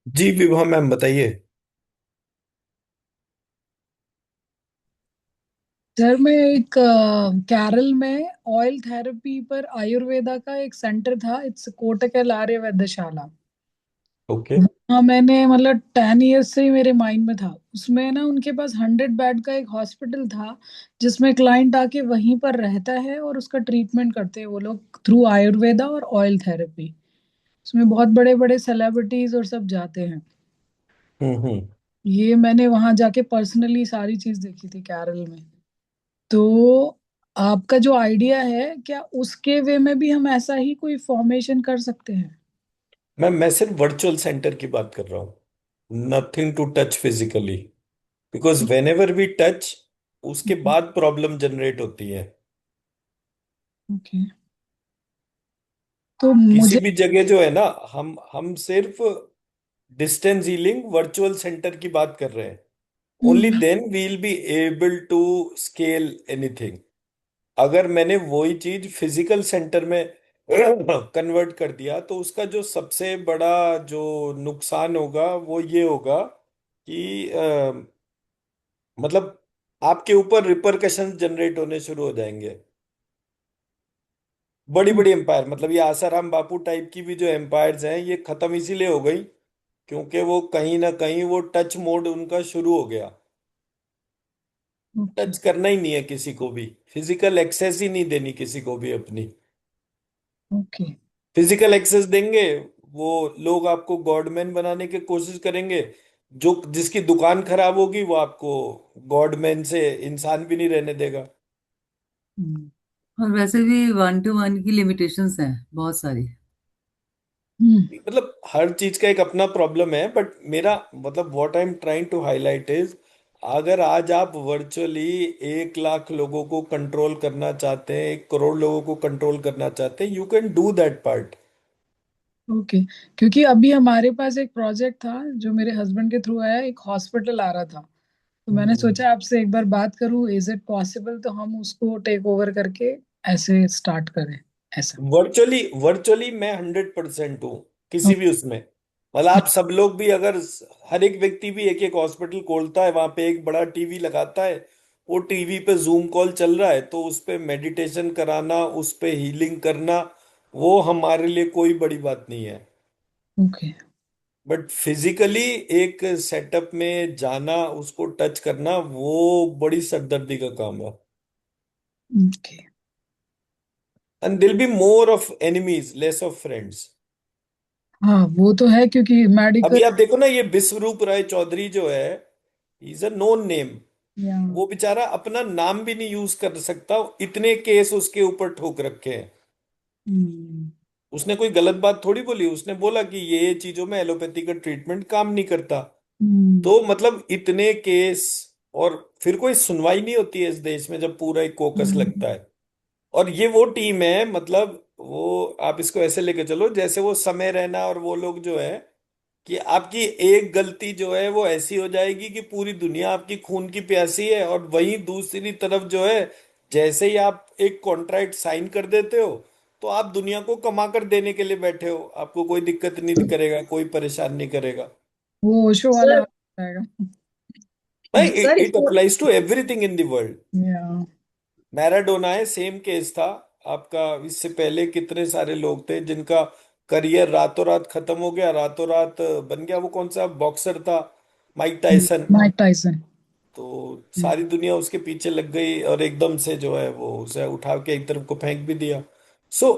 जी विभा मैम बताइए। सर मैं एक केरल में ऑयल थेरेपी पर आयुर्वेदा का एक सेंटर था, इट्स कोटकल आर्य वैद्यशाला। ओके। हाँ, मैंने मतलब 10 इयर्स से ही मेरे माइंड में था। उसमें ना उनके पास 100 बेड का एक हॉस्पिटल था, जिसमें क्लाइंट आके वहीं पर रहता है और उसका ट्रीटमेंट करते हैं वो लोग थ्रू आयुर्वेदा और ऑयल थेरेपी। उसमें बहुत बड़े बड़े सेलिब्रिटीज और सब जाते हैं। हम्म। ये मैंने वहां जाके पर्सनली सारी चीज देखी थी केरल में। तो आपका जो आइडिया है, क्या उसके वे में भी हम ऐसा ही कोई फॉर्मेशन कर सकते हैं? मैम मैं सिर्फ वर्चुअल सेंटर की बात कर रहा हूँ, nothing to touch physically. Because whenever we touch, उसके बाद प्रॉब्लम जनरेट होती है। ओके। तो किसी मुझे भी जगह जो है ना, हम सिर्फ डिस्टेंस हीलिंग वर्चुअल सेंटर की बात कर रहे हैं। Only hmm, then we'll be able to scale anything. अगर मैंने वही चीज फिजिकल सेंटर में कन्वर्ट कर दिया, तो उसका जो सबसे बड़ा जो नुकसान होगा वो ये होगा कि मतलब आपके ऊपर रिपरकशन जनरेट होने शुरू हो जाएंगे। बड़ी हम्म, बड़ी एम्पायर, मतलब ये आसाराम बापू टाइप की भी जो एम्पायर्स हैं ये खत्म इसीलिए हो गई क्योंकि वो कहीं ना कहीं वो टच मोड उनका शुरू हो गया। ओके टच करना ही नहीं है किसी को भी, फिजिकल एक्सेस ही नहीं देनी किसी को भी अपनी। ओके। फिजिकल एक्सेस देंगे वो लोग आपको गॉडमैन बनाने की कोशिश करेंगे। जो जिसकी दुकान खराब होगी वो आपको गॉडमैन से इंसान भी नहीं रहने देगा। हम्म और वैसे भी 1 to 1 की लिमिटेशंस हैं बहुत सारी। हम्म, मतलब हर चीज का एक अपना प्रॉब्लम है, बट मेरा मतलब what I am trying to highlight is, अगर आज आप वर्चुअली 1 लाख लोगों को कंट्रोल करना चाहते हैं, 1 करोड़ लोगों को कंट्रोल करना चाहते हैं, you can do that part. Okay. क्योंकि अभी हमारे पास एक प्रोजेक्ट था जो मेरे हस्बैंड के थ्रू आया, एक हॉस्पिटल आ रहा था, तो मैंने सोचा आपसे एक बार बात करूं, इज इट पॉसिबल तो हम उसको टेक ओवर करके ऐसे स्टार्ट करें ऐसा। वर्चुअली वर्चुअली मैं 100% हूँ किसी भी उसमें। मतलब आप सब लोग भी अगर हर एक व्यक्ति भी एक एक हॉस्पिटल खोलता है, वहां पे एक बड़ा टीवी लगाता है, वो टीवी पे जूम कॉल चल रहा है, तो उस पे मेडिटेशन कराना, उस पे हीलिंग करना, वो हमारे लिए कोई बड़ी बात नहीं है। ओके बट फिजिकली एक सेटअप में जाना, उसको टच करना, वो बड़ी सरदर्दी का काम है। ओके। एंड दिल be more of enemies less of friends. हाँ वो तो है क्योंकि अभी मेडिकल। आप देखो ना, ये बिस्वरूप राय चौधरी जो है, इज अ नोन नेम। या वो बेचारा अपना नाम भी नहीं यूज कर सकता, इतने केस उसके ऊपर ठोक रखे हैं। हम्म उसने कोई गलत बात थोड़ी बोली, उसने बोला कि ये चीजों में एलोपैथी का ट्रीटमेंट काम नहीं करता। हम्म तो मतलब इतने केस, और फिर कोई सुनवाई नहीं होती है इस देश में जब पूरा एक कोकस हम्म लगता है। और ये वो टीम है, मतलब वो आप इसको ऐसे लेके चलो जैसे वो समय रैना और वो लोग जो है, कि आपकी एक गलती जो है वो ऐसी हो जाएगी कि पूरी दुनिया आपकी खून की प्यासी है। और वहीं दूसरी तरफ जो है, जैसे ही आप एक कॉन्ट्रैक्ट साइन कर देते हो, तो आप दुनिया को कमा कर देने के लिए बैठे हो, आपको कोई दिक्कत नहीं करेगा, कोई परेशान नहीं करेगा। वो ओशो वाला सर। हाल हो जाएगा। भाई सर इट इसमें applies to everything in the world. या मैराडोना है, सेम केस था आपका। इससे पहले कितने सारे लोग थे जिनका करियर रातों रात खत्म हो गया, रातों रात बन गया। वो कौन सा बॉक्सर था, माइक टायसन। Mike Tyson. तो सारी दुनिया उसके पीछे लग गई और एकदम से जो है वो उसे उठा के एक तरफ को फेंक भी दिया। सो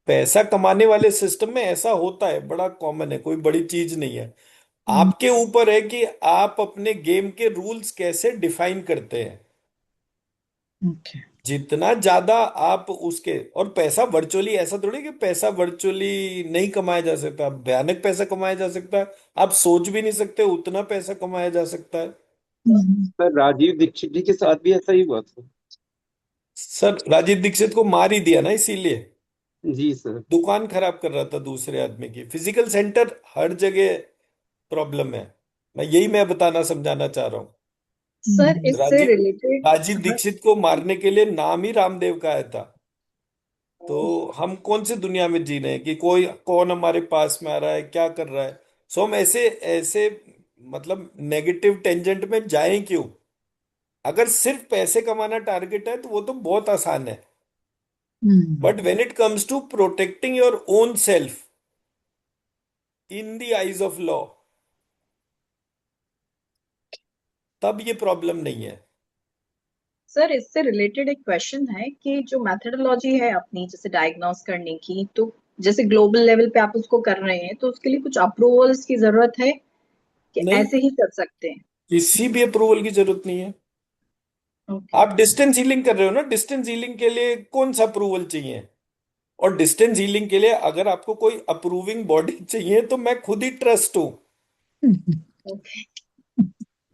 पैसा कमाने वाले सिस्टम में ऐसा होता है, बड़ा कॉमन है, कोई बड़ी चीज नहीं है। आपके ऊपर है कि आप अपने गेम के रूल्स कैसे डिफाइन करते हैं। ओके। जितना ज्यादा आप उसके, और पैसा वर्चुअली ऐसा थोड़ी कि पैसा वर्चुअली नहीं कमाया जा सकता, भयानक पैसा कमाया जा सकता है। आप सोच भी नहीं सकते उतना पैसा कमाया जा सकता है। सर राजीव दीक्षित जी के साथ भी ऐसा ही हुआ था। सर राजीव दीक्षित को मार ही दिया ना इसीलिए। जी सर। दुकान खराब कर रहा था दूसरे आदमी की। फिजिकल सेंटर हर जगह प्रॉब्लम है। मैं बताना समझाना चाह रहा हूँ। सर इससे राजीव रिलेटेड। राजीव दीक्षित को मारने के लिए नाम ही रामदेव का आया था। तो हम कौन सी दुनिया में जी रहे हैं कि कोई कौन हमारे पास में आ रहा है, क्या कर रहा है। सो हम ऐसे ऐसे मतलब नेगेटिव टेंजेंट में जाएं क्यों। अगर सिर्फ पैसे कमाना टारगेट है तो वो तो बहुत आसान है। But when it comes to protecting your own self in the eyes of law, तब ये प्रॉब्लम नहीं है। सर इससे रिलेटेड एक क्वेश्चन है कि जो मेथडोलॉजी है अपनी जैसे डायग्नोस करने की, तो जैसे ग्लोबल लेवल पे आप उसको कर रहे हैं तो उसके लिए कुछ अप्रूवल्स की जरूरत है कि नहीं, ऐसे ही कर सकते हैं? किसी भी अप्रूवल की जरूरत नहीं है। ओके। आप डिस्टेंस हीलिंग कर रहे हो ना, डिस्टेंस हीलिंग के लिए कौन सा अप्रूवल चाहिए। और डिस्टेंस हीलिंग के लिए अगर आपको कोई अप्रूविंग बॉडी चाहिए तो मैं खुद ही ट्रस्ट हूं। ओके।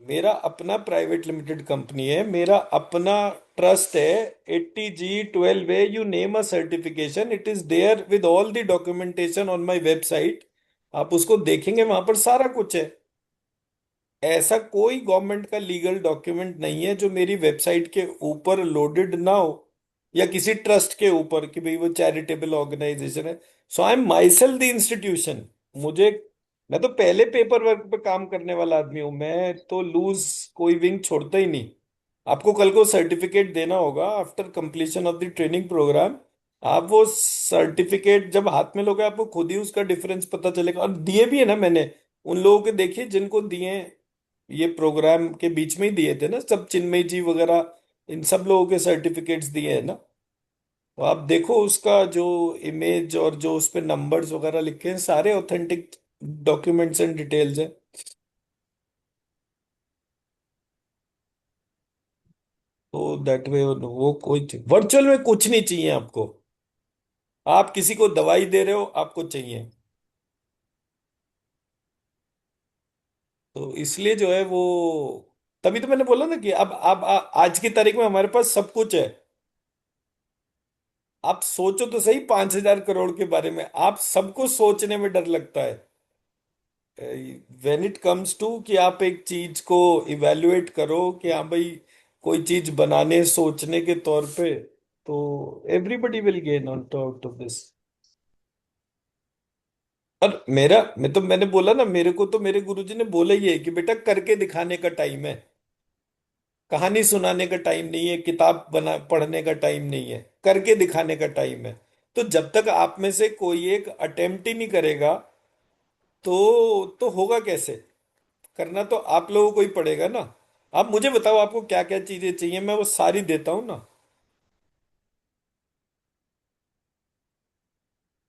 मेरा अपना प्राइवेट लिमिटेड कंपनी है, मेरा अपना ट्रस्ट है। 80G12A, you name a certification, it is there with all the documentation on my website. आप उसको देखेंगे, वहां पर सारा कुछ है। ऐसा कोई गवर्नमेंट का लीगल डॉक्यूमेंट नहीं है जो मेरी वेबसाइट के ऊपर लोडेड ना हो, या किसी ट्रस्ट के ऊपर कि भाई वो चैरिटेबल ऑर्गेनाइजेशन है। So I am myself the institution. मुझे मैं तो पहले पेपर वर्क पे काम करने वाला आदमी हूं, मैं तो लूज कोई विंग छोड़ता ही नहीं। आपको कल को सर्टिफिकेट देना होगा after completion of the training programme. आप वो सर्टिफिकेट जब हाथ में लोगे आपको खुद ही उसका डिफरेंस पता चलेगा। और दिए भी है ना मैंने उन लोगों के, देखिए जिनको दिए हैं, ये प्रोग्राम के बीच में ही दिए थे ना सब, चिन्मय जी वगैरह, इन सब लोगों के सर्टिफिकेट्स दिए हैं ना। तो आप देखो उसका जो इमेज और जो उस पे नंबर्स वगैरह लिखे हैं सारे ऑथेंटिक डॉक्यूमेंट्स एंड डिटेल्स हैं। तो दैट वे वो कोई वर्चुअल में कुछ नहीं चाहिए आपको। आप किसी को दवाई दे रहे हो आपको चाहिए। तो इसलिए जो है वो, तभी तो मैंने बोला ना कि अब आज की तारीख में हमारे पास सब कुछ है। आप सोचो तो सही 5,000 करोड़ के बारे में, आप सबको सोचने में डर लगता है। व्हेन इट कम्स टू कि आप एक चीज को इवेल्युएट करो कि हाँ भाई कोई चीज बनाने सोचने के तौर पे, तो everybody will gain on to out of this. और मैंने बोला ना, मेरे को तो मेरे गुरुजी ने बोला ही है कि बेटा करके दिखाने का टाइम है, कहानी सुनाने का टाइम नहीं है, किताब बना पढ़ने का टाइम नहीं है, करके दिखाने का टाइम है। तो जब तक आप में से कोई एक अटेम्प्ट ही नहीं करेगा तो होगा कैसे? करना तो आप लोगों को ही पड़ेगा ना। आप मुझे बताओ आपको क्या क्या चीजें चाहिए, मैं वो सारी देता हूं ना।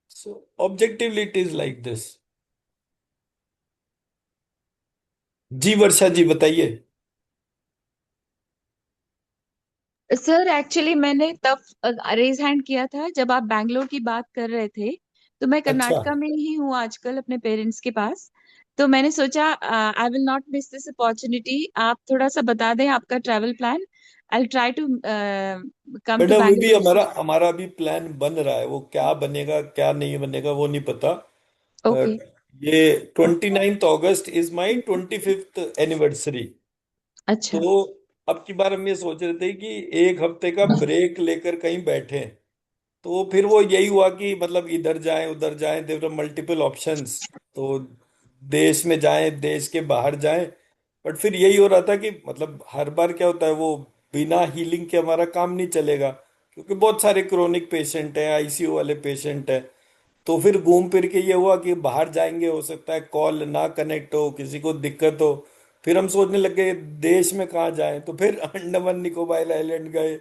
So objectively it is like this. जी वर्षा जी बताइए। सर एक्चुअली मैंने तब रेज हैंड किया था जब आप बैंगलोर की बात कर रहे थे। तो मैं अच्छा, कर्नाटका में ही हूँ आजकल अपने पेरेंट्स के पास। तो मैंने सोचा I will not miss this opportunity. आप थोड़ा सा बता दें आपका travel plan. I try to come to बेटा वो भी बैंगलोर। हमारा हमारा भी प्लान बन रहा है, वो क्या बनेगा क्या नहीं बनेगा वो नहीं पता। ओके। ये 29 अगस्त इज माई 25th एनिवर्सरी। अच्छा। तो अब की बार हम ये सोच रहे थे कि एक हफ्ते का ब्रेक लेकर कहीं बैठे। तो फिर वो यही हुआ कि मतलब इधर जाएं उधर जाएं, देयर आर मल्टीपल ऑप्शंस। तो देश में जाएं देश के बाहर जाएं। बट फिर यही हो रहा था कि मतलब हर बार क्या होता है, वो बिना हीलिंग के हमारा काम नहीं चलेगा, क्योंकि बहुत सारे क्रोनिक पेशेंट हैं, आईसीयू वाले पेशेंट हैं। तो फिर घूम फिर के ये हुआ कि बाहर जाएंगे हो सकता है कॉल ना कनेक्ट हो, किसी को दिक्कत हो। फिर हम सोचने लग गए देश में कहाँ जाएं, तो फिर अंडमान निकोबार आइलैंड गए।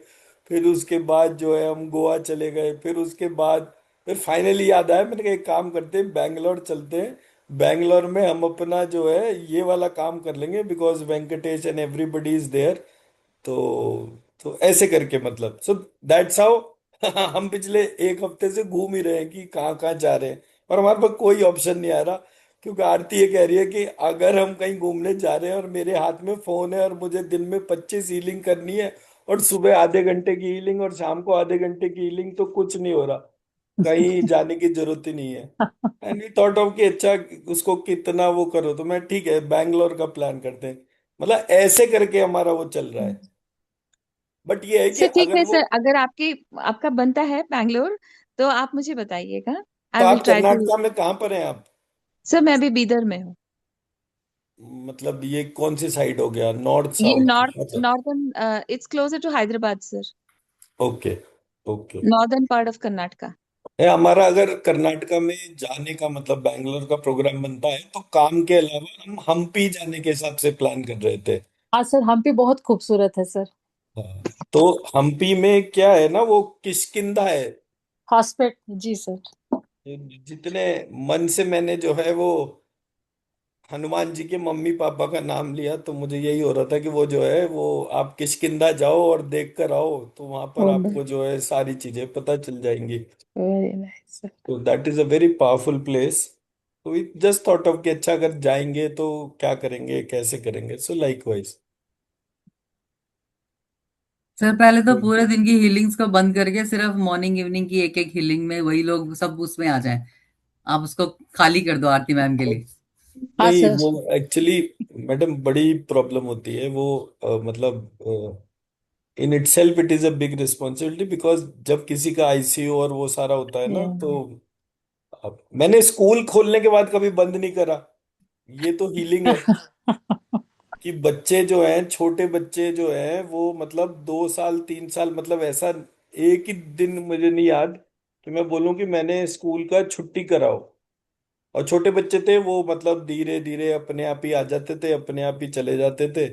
फिर उसके बाद जो है हम गोवा चले गए। फिर उसके बाद फिर फाइनली याद आया, मैंने कहा एक काम करते हैं बैंगलोर चलते हैं। बैंगलोर में हम अपना जो है ये वाला काम कर लेंगे, because Venkatesh and everybody is there. तो ऐसे करके मतलब सो दैट्स हाउ हम पिछले एक हफ्ते से घूम ही रहे हैं कि कहाँ कहाँ जा रहे हैं। और हमारे पास कोई ऑप्शन नहीं आ रहा, क्योंकि आरती ये कह रही है कि अगर हम कहीं घूमने जा रहे हैं और मेरे हाथ में फोन है और मुझे दिन में 25 हीलिंग करनी है, और सुबह आधे घंटे की हीलिंग और शाम को आधे घंटे की हीलिंग, तो कुछ नहीं हो रहा, कहीं जाने की जरूरत ही नहीं है। एंड वी थॉट ऑफ कि अच्छा उसको कितना वो करो, तो मैं ठीक है बैंगलोर का प्लान करते हैं। मतलब ऐसे करके हमारा वो चल रहा है। बट ये है कि सर ठीक अगर है वो, सर, अगर आपकी आपका बनता है बैंगलोर तो आप मुझे बताइएगा। तो आई विल आप ट्राई टू। कर्नाटका में कहाँ पर हैं आप? सर मैं अभी बीदर में हूँ। मतलब ये कौन सी साइड हो गया, नॉर्थ ये साउथ नॉर्थ कहाँ पर? Northern, it's closer to Hyderabad sir. Okay, okay. Northern part of Karnataka. है हमारा, अगर कर्नाटका में जाने का मतलब बैंगलोर का प्रोग्राम बनता है तो काम के अलावा हम हम्पी जाने के हिसाब से प्लान कर रहे थे। हाँ सर, हम्पी बहुत खूबसूरत है सर। हाँ, तो हम्पी में क्या है ना, वो किष्किंधा है। हॉस्पिटल जी सर। जितने मन से मैंने जो है वो हनुमान जी के मम्मी पापा का नाम लिया, तो मुझे यही हो रहा था कि वो जो है वो आप किष्किंधा जाओ और देख कर आओ, तो वहां पर आपको जो है सारी चीजें पता चल जाएंगी। Very nice sir. तो that is a very powerful place. तो वी जस्ट थॉट ऑफ कि अच्छा अगर जाएंगे तो क्या करेंगे कैसे करेंगे, सो लाइक वाइज। सर पहले तो पूरे दिन की हीलिंग्स को बंद करके सिर्फ मॉर्निंग इवनिंग की एक एक हीलिंग में वही लोग सब उसमें आ जाएं। आप उसको खाली कर दो आरती मैम के लिए। हाँ नहीं, सर। वो एक्चुअली मैडम बड़ी प्रॉब्लम होती है वो, मतलब in itself it is a big responsibility, because जब किसी का आईसीयू और वो सारा होता है ना, तो Yeah. अब मैंने स्कूल खोलने के बाद कभी बंद नहीं करा। ये तो हीलिंग है कि बच्चे जो हैं, छोटे बच्चे जो हैं, वो मतलब 2 साल 3 साल, मतलब ऐसा एक ही दिन मुझे नहीं याद कि मैं बोलूं कि मैंने स्कूल का छुट्टी कराओ। और छोटे बच्चे थे वो, मतलब धीरे धीरे अपने आप ही आ जाते थे, अपने आप ही चले जाते थे।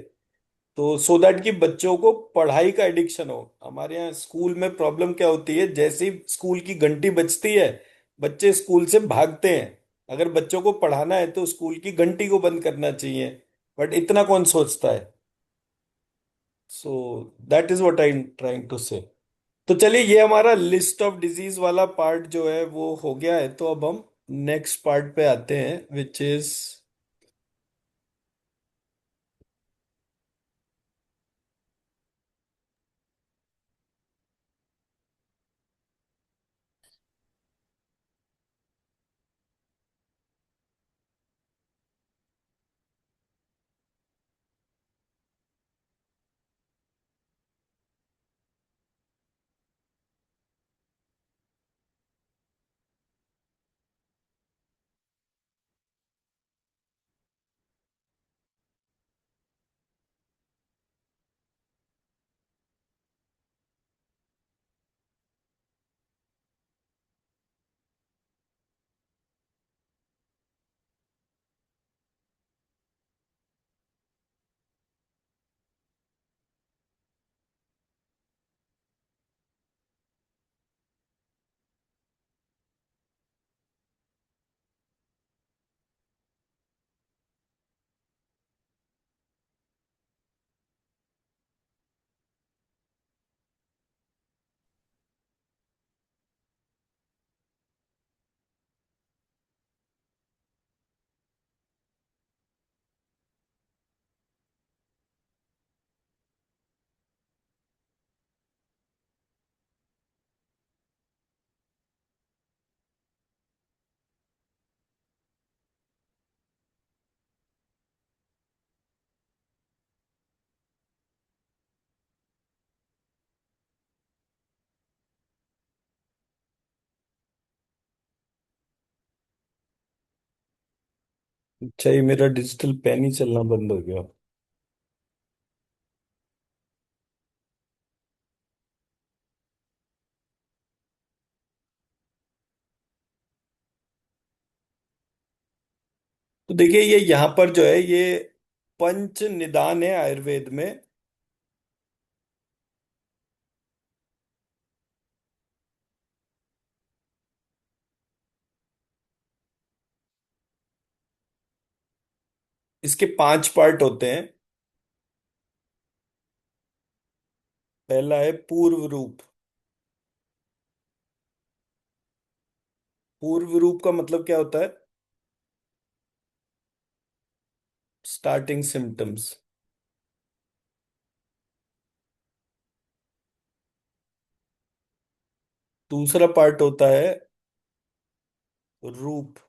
तो सो दैट कि बच्चों को पढ़ाई का एडिक्शन हो। हमारे यहाँ स्कूल में प्रॉब्लम क्या होती है, जैसे ही स्कूल की घंटी बजती है बच्चे स्कूल से भागते हैं। अगर बच्चों को पढ़ाना है तो स्कूल की घंटी को बंद करना चाहिए, बट इतना कौन सोचता है। So that is what I am trying to say. तो चलिए, ये हमारा लिस्ट ऑफ डिजीज वाला पार्ट जो है वो हो गया है। तो अब हम नेक्स्ट पार्ट पे आते हैं, विच इज। अच्छा, ये मेरा डिजिटल पेन ही चलना बंद हो गया। तो देखिए, ये यहाँ पर जो है ये पंच निदान है आयुर्वेद में। इसके 5 पार्ट होते हैं। पहला है पूर्व रूप। पूर्व रूप का मतलब क्या होता है? Starting symptoms. दूसरा पार्ट होता है रूप।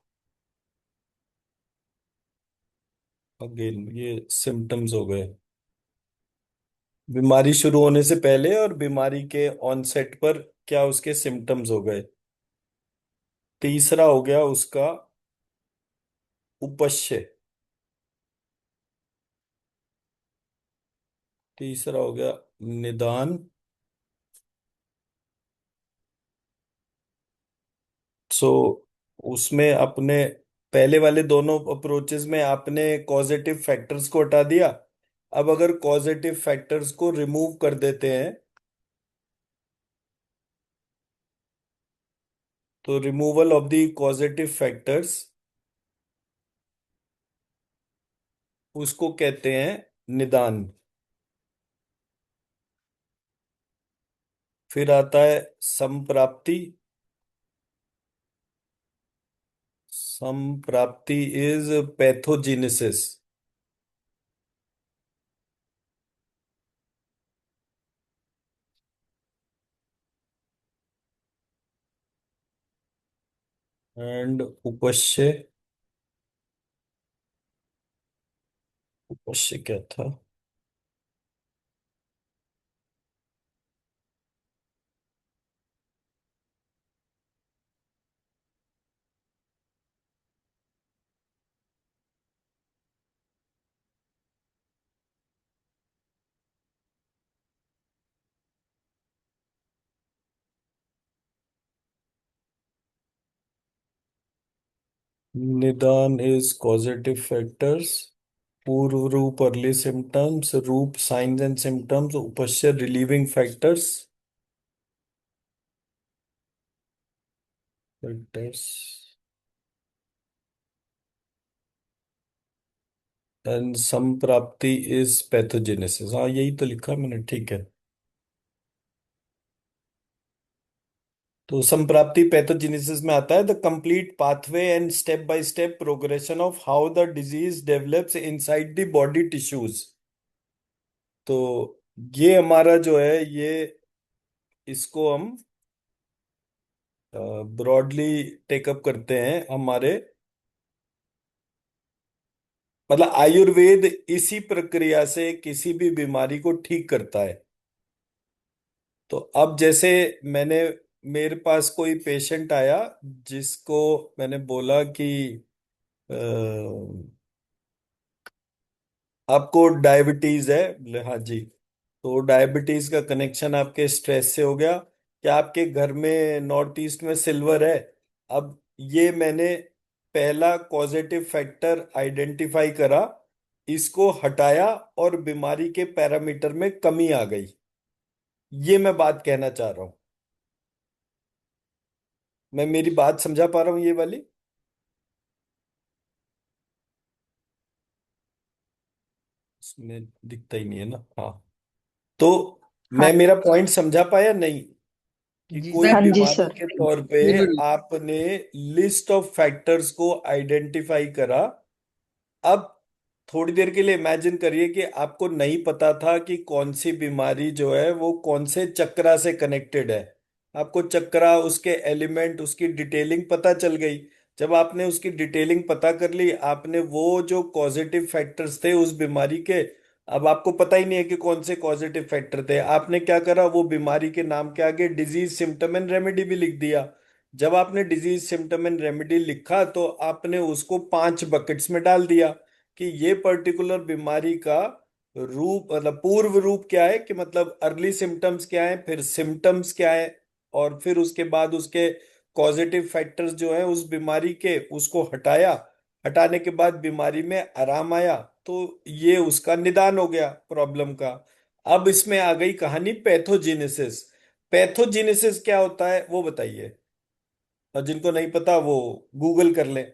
अगेन ये सिम्टम्स हो गए, बीमारी शुरू होने से पहले और बीमारी के ऑनसेट पर क्या उसके सिम्टम्स हो गए। तीसरा हो गया उसका उपश्य। तीसरा हो गया निदान। सो उसमें अपने पहले वाले दोनों अप्रोचेस में आपने कॉजेटिव फैक्टर्स को हटा दिया। अब अगर कॉजेटिव फैक्टर्स को रिमूव कर देते हैं तो removal of the causative factors, उसको कहते हैं निदान। फिर आता है संप्राप्ति। Samprapti is pathogenesis. And upashaya. उपश्य क्या था? Nidan is causative factors, purva roop early symptoms, roop signs and symptoms, upashaya relieving factors, factors and samprapti is pathogenesis. हाँ यही तो लिखा मैंने, ठीक है। तो संप्राप्ति पैथोजेनेसिस में आता है the complete pathway and step by step progression of how the disease develops inside the body tissues. तो ये हमारा जो है ये, इसको हम ब्रॉडली टेकअप करते हैं हमारे, मतलब आयुर्वेद इसी प्रक्रिया से किसी भी बीमारी को ठीक करता है। तो अब जैसे मैंने, मेरे पास कोई पेशेंट आया जिसको मैंने बोला कि अ, आपको डायबिटीज है, बोले हाँ जी। तो डायबिटीज का कनेक्शन आपके स्ट्रेस से हो गया, क्या आपके घर में नॉर्थ ईस्ट में सिल्वर है? अब ये मैंने पहला पॉजिटिव फैक्टर आइडेंटिफाई करा, इसको हटाया और बीमारी के पैरामीटर में कमी आ गई। ये मैं बात कहना चाह रहा हूं। मैं मेरी बात समझा पा रहा हूं ये वाली? इसमें दिखता ही नहीं है ना, हाँ। तो हाँ मैं मेरा पॉइंट समझा पाया नहीं, कि जी कोई हाँ सर। जी बीमारी सर। के तौर पे बिल्कुल। आपने लिस्ट ऑफ फैक्टर्स को आइडेंटिफाई करा। अब थोड़ी देर के लिए इमेजिन करिए कि आपको नहीं पता था कि कौन सी बीमारी जो है वो कौन से चक्रा से कनेक्टेड है। आपको चक्रा, उसके एलिमेंट, उसकी डिटेलिंग पता चल गई। जब आपने उसकी डिटेलिंग पता कर ली, आपने वो जो कॉजेटिव फैक्टर्स थे उस बीमारी के, अब आपको पता ही नहीं है कि कौन से कॉजेटिव फैक्टर थे, आपने क्या करा, वो बीमारी के नाम के आगे डिजीज सिम्टम एंड रेमेडी भी लिख दिया। जब आपने डिजीज सिम्टम एंड रेमेडी लिखा तो आपने उसको 5 बकेट्स में डाल दिया, कि ये पर्टिकुलर बीमारी का रूप, मतलब पूर्व रूप क्या है, कि मतलब अर्ली सिम्टम्स क्या है, फिर सिम्टम्स क्या है, और फिर उसके बाद उसके कॉजेटिव फैक्टर्स जो है उस बीमारी के, उसको हटाया। हटाने के बाद बीमारी में आराम आया, तो ये उसका निदान हो गया प्रॉब्लम का। अब इसमें आ गई कहानी पैथोजेनेसिस। पैथोजेनेसिस क्या होता है वो बताइए, और जिनको नहीं पता वो गूगल कर लें।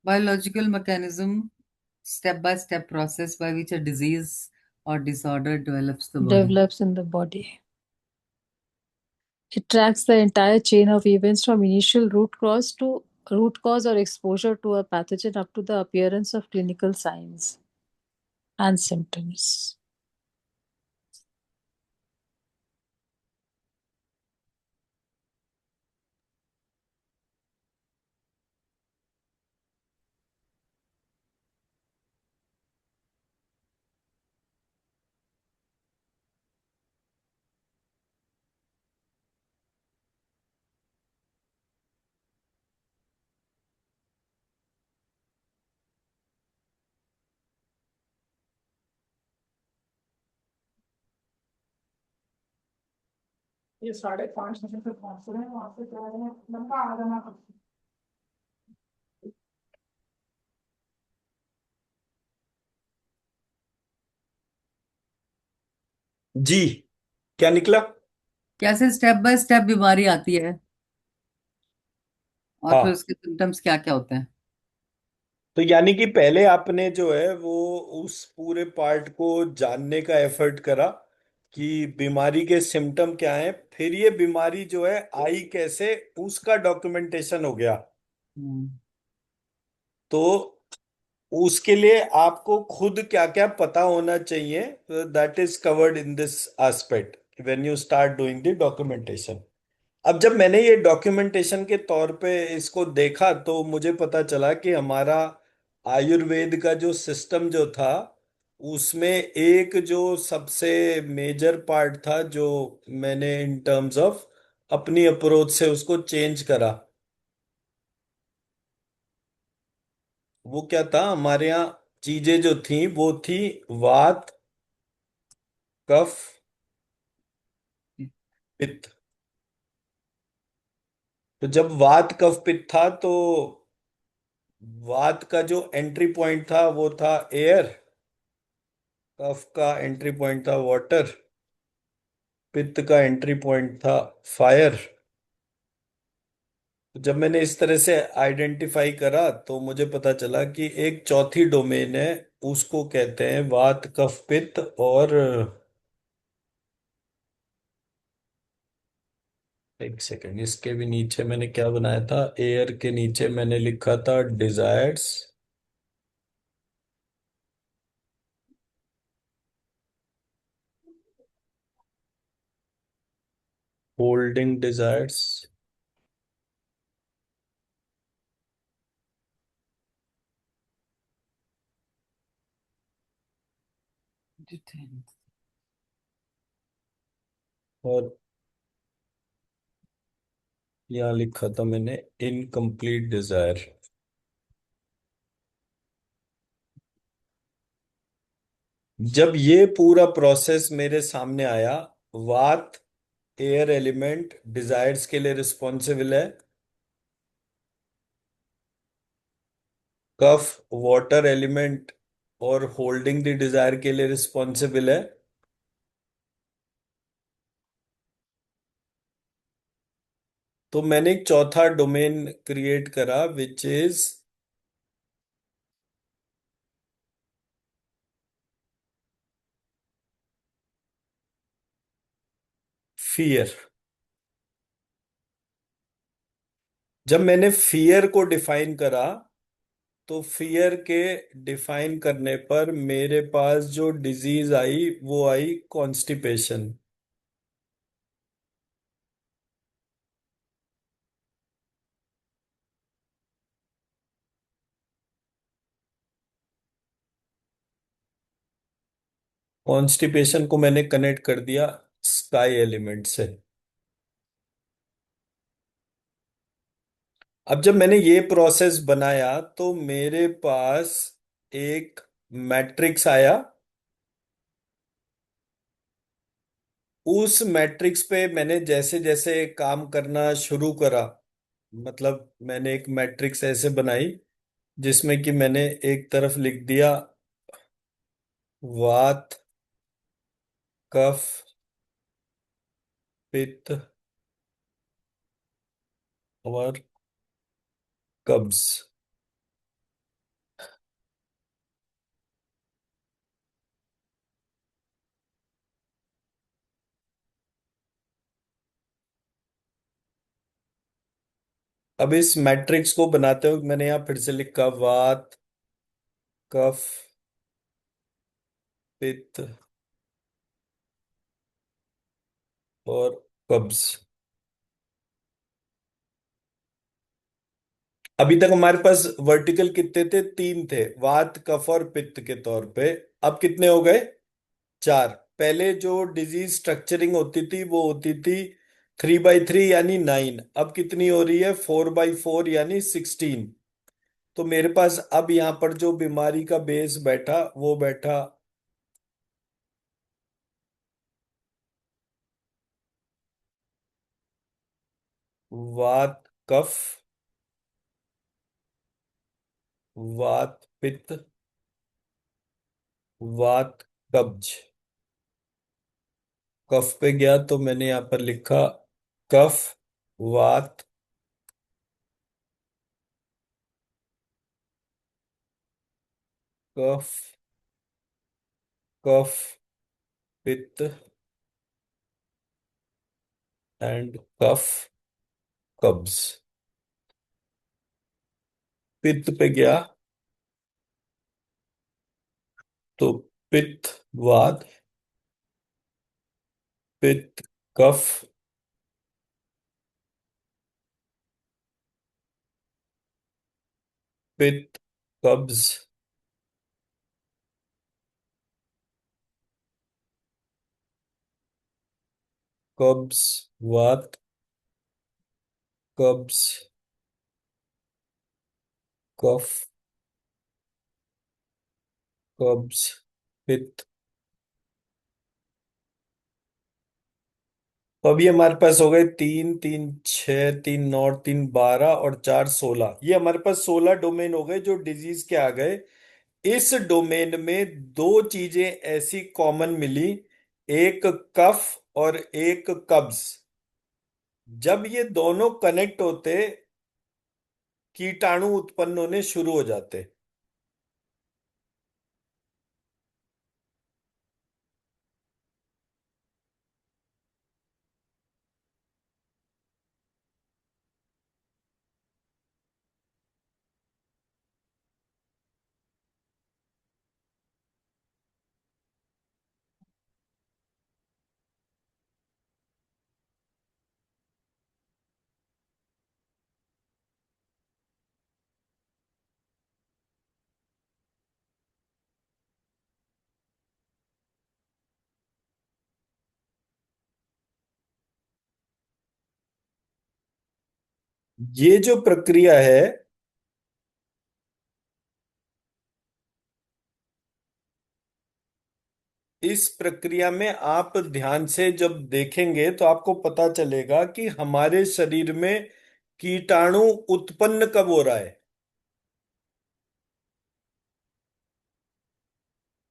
Biological mechanism, step by step process by which a disease or disorder develops the body. Develops in the body. It tracks the entire chain of events from initial root cause or exposure to a pathogen up to the appearance of clinical signs and symptoms. ये 5:30 बजे तक पहुंच रहे हैं, वहां से कह रहे हैं लंबा आ जाना। जी, क्या निकला? कैसे स्टेप बाय स्टेप बीमारी आती है और फिर हाँ, उसके सिम्टम्स क्या क्या होते हैं? तो यानी कि पहले आपने जो है वो उस पूरे पार्ट को जानने का एफर्ट करा, कि बीमारी के सिम्टम क्या हैं, फिर ये बीमारी जो है आई कैसे, उसका डॉक्यूमेंटेशन हो गया। हम्म। तो उसके लिए आपको खुद क्या क्या पता होना चाहिए, that is covered in this aspect when you start doing the documentation. अब जब मैंने ये डॉक्यूमेंटेशन के तौर पे इसको देखा, तो मुझे पता चला कि हमारा आयुर्वेद का जो सिस्टम जो था उसमें एक जो सबसे मेजर पार्ट था, जो मैंने इन टर्म्स ऑफ अपनी अप्रोच से उसको चेंज करा, वो क्या था, हमारे यहाँ चीजें जो थी वो थी वात, कफ, पित्त। तो जब वात कफ पित्त था, तो वात का जो एंट्री पॉइंट था वो था एयर, कफ का एंट्री पॉइंट था वाटर, पित्त का एंट्री पॉइंट था फायर। तो जब मैंने इस तरह से आइडेंटिफाई करा तो मुझे पता चला कि एक चौथी डोमेन है, उसको कहते हैं वात कफ पित्त। और एक सेकंड, इसके भी नीचे मैंने क्या बनाया था, एयर के नीचे मैंने लिखा था डिजायर्स, होल्डिंग डिजायर्स, और यहाँ लिखा था मैंने इनकम्प्लीट डिजायर। जब ये पूरा प्रोसेस मेरे सामने आया, वात एयर एलिमेंट डिजायर्स के लिए रिस्पॉन्सिबल है, कफ वाटर एलिमेंट और होल्डिंग द डिजायर के लिए रिस्पॉन्सिबल है, तो मैंने एक चौथा डोमेन क्रिएट करा विच इज फियर। जब मैंने फियर को डिफाइन करा, तो फियर के डिफाइन करने पर मेरे पास जो डिजीज आई वो आई कॉन्स्टिपेशन। कॉन्स्टिपेशन को मैंने कनेक्ट कर दिया स्काई एलिमेंट से। अब जब मैंने ये प्रोसेस बनाया तो मेरे पास एक मैट्रिक्स आया। उस मैट्रिक्स पे मैंने जैसे जैसे काम करना शुरू करा, मतलब मैंने एक मैट्रिक्स ऐसे बनाई जिसमें कि मैंने एक तरफ लिख दिया वात, कफ, पित्त और कब्ज। अब इस मैट्रिक्स को बनाते हुए मैंने यहां फिर से लिखा वात, कफ, पित्त और कब्ज। अभी तक हमारे पास वर्टिकल कितने थे, तीन थे, वात कफ और पित्त के तौर पे। अब कितने हो गए, चार। पहले जो डिजीज स्ट्रक्चरिंग होती थी वो होती थी 3x3 यानी 9, अब कितनी हो रही है, 4x4 यानी 16। तो मेरे पास अब यहाँ पर जो बीमारी का बेस बैठा वो बैठा वात कफ, वात पित्त, वात कब्ज। कफ पे गया तो मैंने यहाँ पर लिखा कफ, वात, कफ, कफ, पित्त एंड कफ, कब्ज। पित्त पे गया तो पित्त, वात, पित्त, कफ, पित्त, कब्ज, कब्ज, वात, कब्ज, कफ, कब्ज, पित्त। तो अभी हमारे पास हो गए 3 3 6, 3 9 3 12 और 4 16। ये हमारे पास 16 डोमेन हो गए जो डिजीज के आ गए। इस डोमेन में दो चीजें ऐसी कॉमन मिली, एक कफ और एक कब्ज। जब ये दोनों कनेक्ट होते, कीटाणु उत्पन्न होने शुरू हो जाते। ये जो प्रक्रिया है, इस प्रक्रिया में आप ध्यान से जब देखेंगे तो आपको पता चलेगा कि हमारे शरीर में कीटाणु उत्पन्न कब हो रहा है।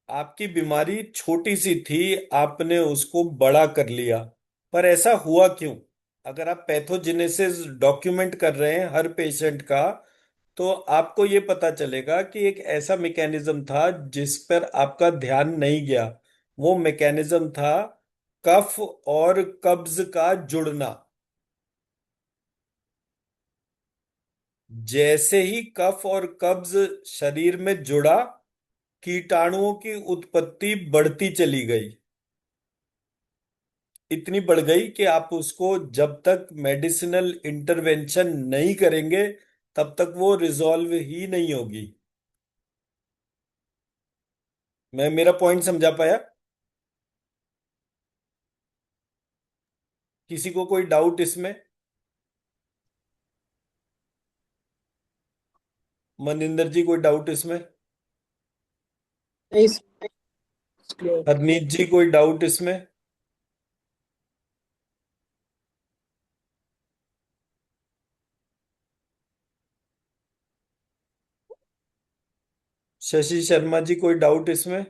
आपकी बीमारी छोटी सी थी, आपने उसको बड़ा कर लिया, पर ऐसा हुआ क्यों? अगर आप पैथोजेनेसिस डॉक्यूमेंट कर रहे हैं हर पेशेंट का, तो आपको ये पता चलेगा कि एक ऐसा मैकेनिज्म था जिस पर आपका ध्यान नहीं गया। वो मैकेनिज्म था कफ और कब्ज का जुड़ना। जैसे ही कफ और कब्ज शरीर में जुड़ा, कीटाणुओं की उत्पत्ति बढ़ती चली गई। इतनी बढ़ गई कि आप उसको जब तक मेडिसिनल इंटरवेंशन नहीं करेंगे तब तक वो रिजॉल्व ही नहीं होगी। मैं मेरा पॉइंट समझा पाया? किसी को कोई डाउट इसमें? मनिंदर जी, कोई डाउट इसमें? इस clear। हरनीत जी, कोई डाउट इसमें? शशि शर्मा जी, कोई डाउट इसमें?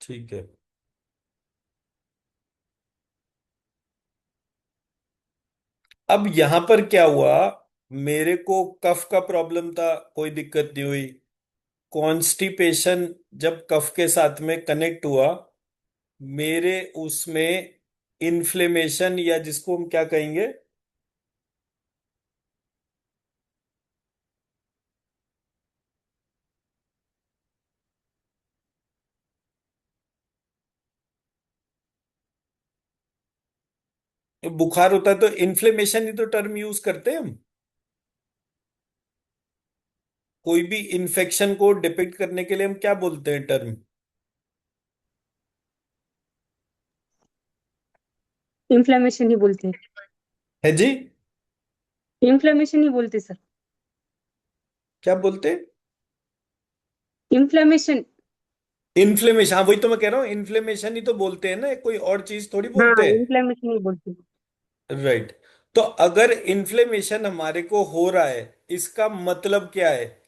ठीक है। अब यहां पर क्या हुआ, मेरे को कफ का प्रॉब्लम था, कोई दिक्कत नहीं हुई। कॉन्स्टिपेशन जब कफ के साथ में कनेक्ट हुआ, मेरे उसमें इन्फ्लेमेशन, या जिसको हम क्या कहेंगे, बुखार होता है तो इन्फ्लेमेशन ही तो टर्म यूज करते हैं हम। कोई भी इन्फेक्शन को डिपिक्ट करने के लिए हम क्या बोलते हैं टर्म? इन्फ्लेमेशन ही बोलते हैं। है जी? इन्फ्लेमेशन ही बोलते सर। क्या बोलते हैं? इन्फ्लेमेशन। इन्फ्लेमेशन, हाँ वही तो मैं कह रहा हूँ, इन्फ्लेमेशन ही तो बोलते हैं ना, कोई और चीज थोड़ी हाँ बोलते हैं। इन्फ्लेमेशन ही बोलते हैं। राइट। तो अगर इन्फ्लेमेशन हमारे को हो रहा है, इसका मतलब क्या है?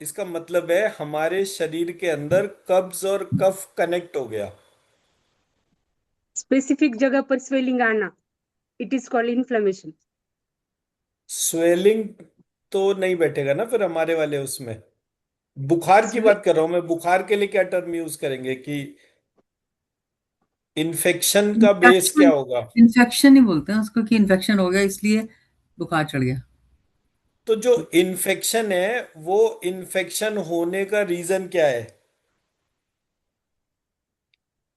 इसका मतलब है हमारे शरीर के अंदर कब्ज और कफ कनेक्ट हो गया। स्पेसिफिक जगह पर स्वेलिंग आना, it is called inflammation. Swelling तो नहीं बैठेगा ना फिर हमारे वाले उसमें। बुखार की बात कर रहा हूं मैं, बुखार के लिए क्या टर्म यूज करेंगे कि इन्फेक्शन का बेस क्या इन्फेक्शन। होगा? इन्फेक्शन ही बोलते हैं उसको, कि इन्फेक्शन हो गया इसलिए बुखार चढ़ गया। तो जो इन्फेक्शन है, वो इन्फेक्शन होने का रीजन क्या है?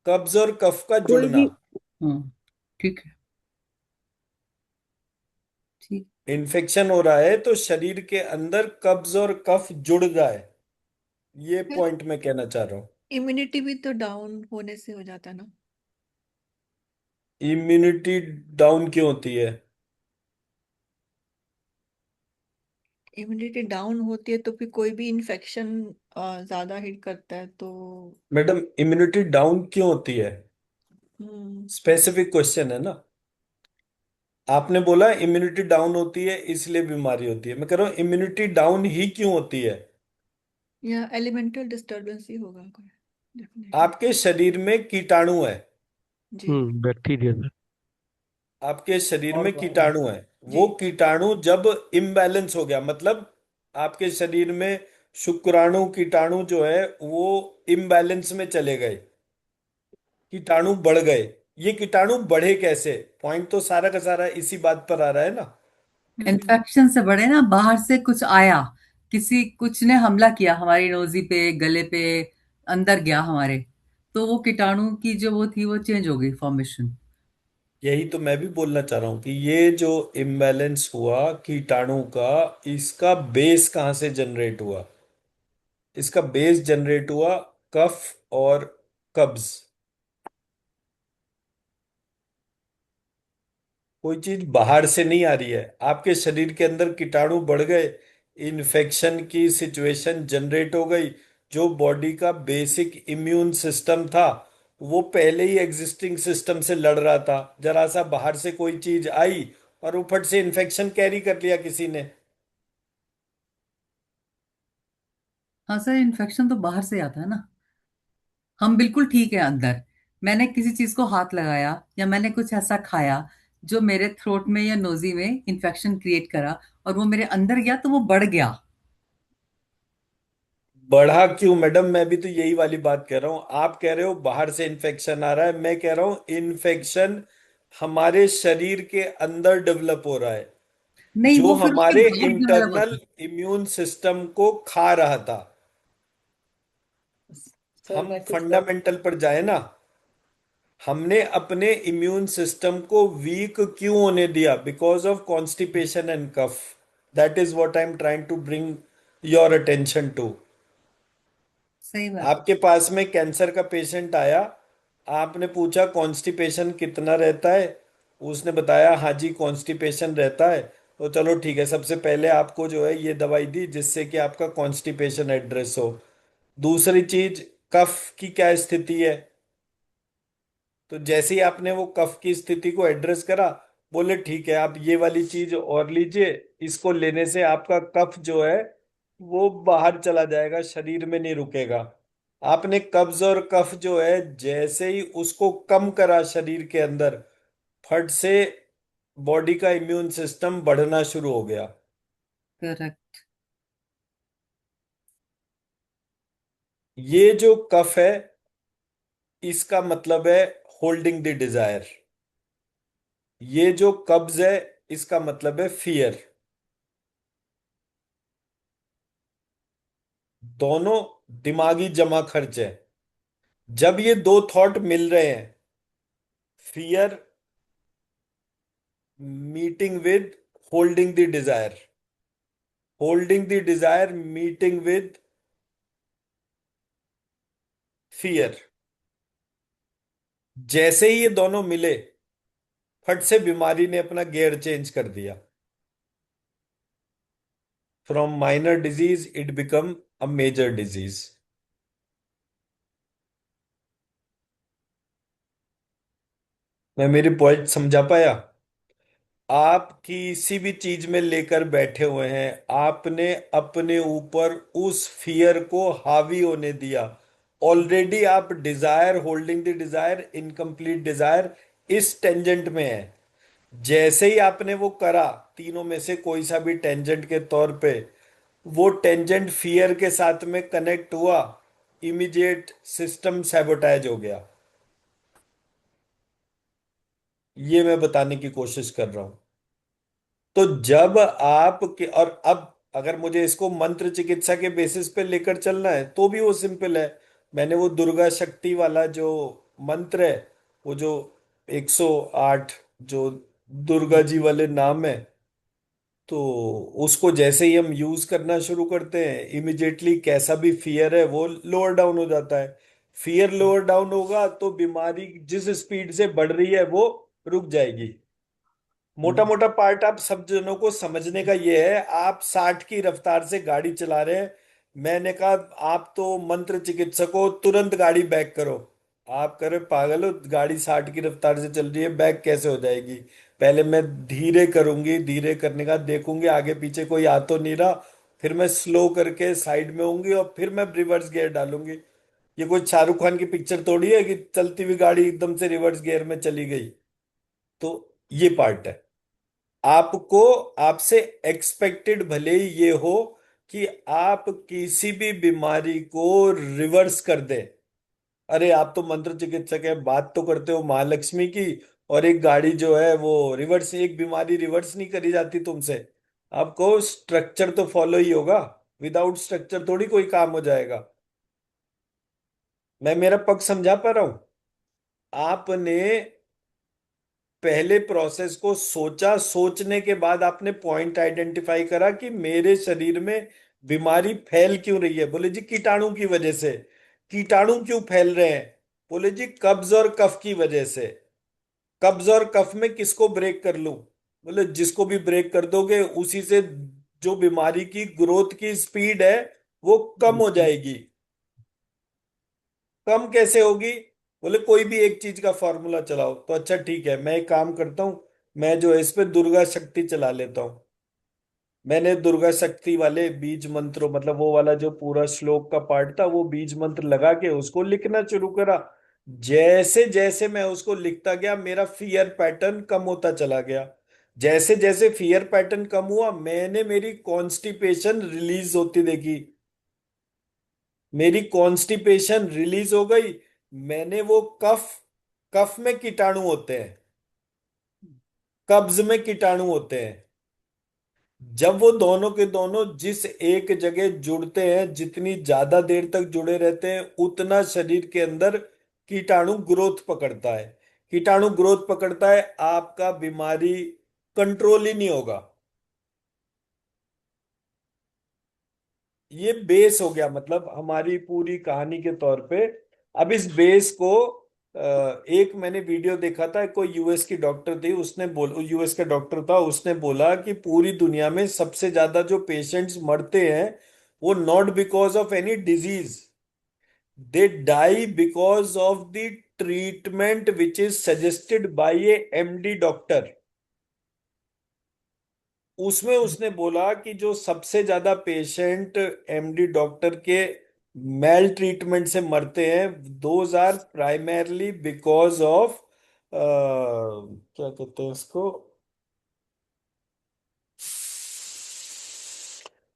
कब्ज और कफ का कोई जुड़ना। भी हाँ ठीक है। ठीक। इन्फेक्शन हो रहा है तो शरीर के अंदर कब्ज और कफ जुड़ रहा है, ये फिर पॉइंट मैं कहना चाह रहा हूँ। इम्यूनिटी भी तो डाउन होने से हो जाता ना। इम्यूनिटी डाउन क्यों होती है? इम्यूनिटी डाउन होती है तो फिर कोई भी इन्फेक्शन ज्यादा हिट करता है तो। मैडम, इम्यूनिटी डाउन क्यों होती है? हम्म। स्पेसिफिक क्वेश्चन है ना। आपने बोला इम्यूनिटी डाउन होती है इसलिए बीमारी होती है, मैं कह रहा हूँ इम्यूनिटी डाउन ही क्यों होती है? या एलिमेंटल डिस्टरबेंस ही होगा कोई, डेफिनेटली। आपके शरीर में कीटाणु है। जी। Bacteria sir. आपके शरीर और में कीटाणु है। जी। वो कीटाणु जब इम्बैलेंस हो गया, मतलब आपके शरीर में शुक्राणु कीटाणु जो है वो इम्बैलेंस में चले गए, कीटाणु बढ़ गए। ये कीटाणु बढ़े कैसे? पॉइंट तो सारा का सारा इसी बात पर आ रहा है ना। हम्म। इन्फेक्शन से बढ़े ना, बाहर से कुछ आया, किसी कुछ ने हमला किया हमारी नोजी पे, गले पे, अंदर गया हमारे, तो वो कीटाणु की जो वो थी वो चेंज हो गई फॉर्मेशन। यही तो मैं भी बोलना चाह रहा हूं कि ये जो इम्बैलेंस हुआ कीटाणु का, इसका बेस कहाँ से जनरेट हुआ? इसका बेस जनरेट हुआ कफ और कब्ज। कोई चीज बाहर से नहीं आ रही है, आपके शरीर के अंदर कीटाणु बढ़ गए, इन्फेक्शन की सिचुएशन जनरेट हो गई। जो बॉडी का बेसिक इम्यून सिस्टम था वो पहले ही एग्जिस्टिंग सिस्टम से लड़ रहा था, जरा सा बाहर से कोई चीज आई और वो फट से इन्फेक्शन कैरी कर लिया किसी ने। हाँ सर, इन्फेक्शन तो बाहर से आता है ना। हम बिल्कुल ठीक है अंदर, मैंने किसी चीज को हाथ लगाया या मैंने कुछ ऐसा खाया जो मेरे थ्रोट में या नोजी में इन्फेक्शन क्रिएट करा, और वो मेरे अंदर गया तो वो बढ़ गया। बढ़ा क्यों मैडम? मैं भी तो यही वाली बात कह रहा हूं। आप कह रहे हो बाहर से इन्फेक्शन आ रहा है, मैं कह रहा हूं इन्फेक्शन हमारे शरीर के अंदर डेवलप हो रहा है, नहीं, जो वो फिर उसके हमारे बाहर डेवलप होता इंटरनल है। इम्यून सिस्टम को खा रहा था। सर हम मैं कुछ कर। फंडामेंटल पर जाए ना। हमने अपने इम्यून सिस्टम को वीक क्यों होने दिया? Because of constipation and cough. That is what I am trying to bring your attention to. सही बात है। आपके पास में कैंसर का पेशेंट आया, आपने पूछा कॉन्स्टिपेशन कितना रहता है, उसने बताया हाँ जी कॉन्स्टिपेशन रहता है। तो चलो ठीक है, सबसे पहले आपको जो है ये दवाई दी जिससे कि आपका कॉन्स्टिपेशन एड्रेस हो। दूसरी चीज, कफ की क्या स्थिति है? तो जैसे ही आपने वो कफ की स्थिति को एड्रेस करा, बोले ठीक है आप ये वाली चीज और लीजिए, इसको लेने से आपका कफ जो है वो बाहर चला जाएगा, शरीर में नहीं रुकेगा। आपने कब्ज और कफ जो है जैसे ही उसको कम करा शरीर के अंदर, फट से बॉडी का इम्यून सिस्टम बढ़ना शुरू हो गया। करेक्ट। ये जो कफ है इसका मतलब है होल्डिंग द डिजायर। ये जो कब्ज है इसका मतलब है फियर। दोनों दिमागी जमा खर्च है। जब ये दो थॉट मिल रहे हैं, fear meeting with holding the Dzire, holding the Dzire meeting with fear, जैसे ही ये दोनों मिले, फट से बीमारी ने अपना गियर चेंज कर दिया। From minor disease it become a major disease. मैं मेरी पॉइंट समझा पाया? आप किसी भी चीज में लेकर बैठे हुए हैं, आपने अपने ऊपर उस फियर को हावी होने दिया। ऑलरेडी आप desire, holding the desire, incomplete desire इस टेंजेंट में है। जैसे ही आपने वो करा, तीनों में से कोई सा भी टेंजेंट के तौर पे, वो टेंजेंट फियर के साथ में कनेक्ट हुआ, इमीडिएट सिस्टम सैबोटाइज हो गया। ये मैं बताने की कोशिश कर रहा हूं। तो जब आप के, और अब अगर मुझे इसको मंत्र चिकित्सा के बेसिस पे लेकर चलना है तो भी वो सिंपल है। मैंने वो दुर्गा शक्ति वाला जो मंत्र है, वो जो 108 जो दुर्गा जी वाले नाम है, तो उसको जैसे ही हम यूज करना शुरू करते हैं, इमिजिएटली कैसा भी फियर है वो लोअर डाउन हो जाता है। फियर लोअर डाउन होगा तो बीमारी जिस स्पीड से बढ़ रही है वो रुक जाएगी। मोटा मोटा पार्ट आप सब जनों को समझने का ये है, आप 60 की रफ्तार से गाड़ी चला रहे हैं। मैंने कहा आप तो मंत्र चिकित्सक हो, तुरंत गाड़ी बैक करो। आप करे पागल हो, गाड़ी 60 की रफ्तार से चल रही है, बैक कैसे हो जाएगी? पहले मैं धीरे करूंगी, धीरे करने का देखूंगी आगे पीछे कोई आ तो नहीं रहा, फिर मैं स्लो करके साइड में होंगी और फिर मैं रिवर्स गियर डालूंगी। ये कोई शाहरुख खान की पिक्चर थोड़ी है कि चलती हुई गाड़ी एकदम से रिवर्स गियर में चली गई। तो ये पार्ट है। आपको, आपसे एक्सपेक्टेड भले ही ये हो कि आप किसी भी बीमारी को रिवर्स कर दें। अरे आप तो मंत्र चिकित्सक है, बात तो करते हो महालक्ष्मी की, और एक गाड़ी जो है वो रिवर्स, एक बीमारी रिवर्स नहीं करी जाती तुमसे। आपको स्ट्रक्चर तो फॉलो ही होगा, विदाउट स्ट्रक्चर थोड़ी कोई काम हो जाएगा। मैं मेरा पक्ष समझा पा रहा हूं? आपने पहले प्रोसेस को सोचा, सोचने के बाद आपने पॉइंट आइडेंटिफाई करा कि मेरे शरीर में बीमारी फैल क्यों रही है। बोले जी कीटाणु की वजह से। कीटाणु क्यों फैल रहे हैं? बोले जी कब्ज और कफ की वजह से। कब्ज और कफ में किसको ब्रेक कर लूं? बोले जिसको भी ब्रेक कर दोगे उसी से जो बीमारी की ग्रोथ की स्पीड है वो कम हो जाएगी। कम कैसे होगी? बोले कोई भी एक चीज का फॉर्मूला चलाओ। तो अच्छा ठीक है, मैं एक काम करता हूँ, मैं जो है इस पे दुर्गा शक्ति चला लेता हूँ। मैंने दुर्गा शक्ति वाले बीज मंत्रों, मतलब वो वाला जो पूरा श्लोक का पार्ट था, वो बीज मंत्र लगा के उसको लिखना शुरू करा। जैसे जैसे मैं उसको लिखता गया मेरा फियर पैटर्न कम होता चला गया। जैसे जैसे फियर पैटर्न कम हुआ मैंने मेरी कॉन्स्टिपेशन रिलीज होती देखी। मेरी कॉन्स्टिपेशन रिलीज हो गई। मैंने वो कफ, कफ में कीटाणु होते हैं, कब्ज में कीटाणु होते हैं। जब वो दोनों के दोनों जिस एक जगह जुड़ते हैं, जितनी ज्यादा देर तक जुड़े रहते हैं उतना शरीर के अंदर कीटाणु ग्रोथ पकड़ता है। कीटाणु ग्रोथ पकड़ता है, आपका बीमारी कंट्रोल ही नहीं होगा। ये बेस हो गया, मतलब हमारी पूरी कहानी के तौर पे। अब इस बेस को एक मैंने वीडियो देखा था, कोई यूएस की डॉक्टर थी, उसने बोल, यूएस का डॉक्टर था, उसने बोला कि पूरी दुनिया में सबसे ज्यादा जो पेशेंट्स मरते हैं वो not because of any disease, they die because of the treatment which is suggested by a MD doctor. उसमें उसने बोला कि जो सबसे ज्यादा पेशेंट एमडी डॉक्टर के मेल ट्रीटमेंट से मरते हैं, those are primarily because of क्या कहते हैं उसको,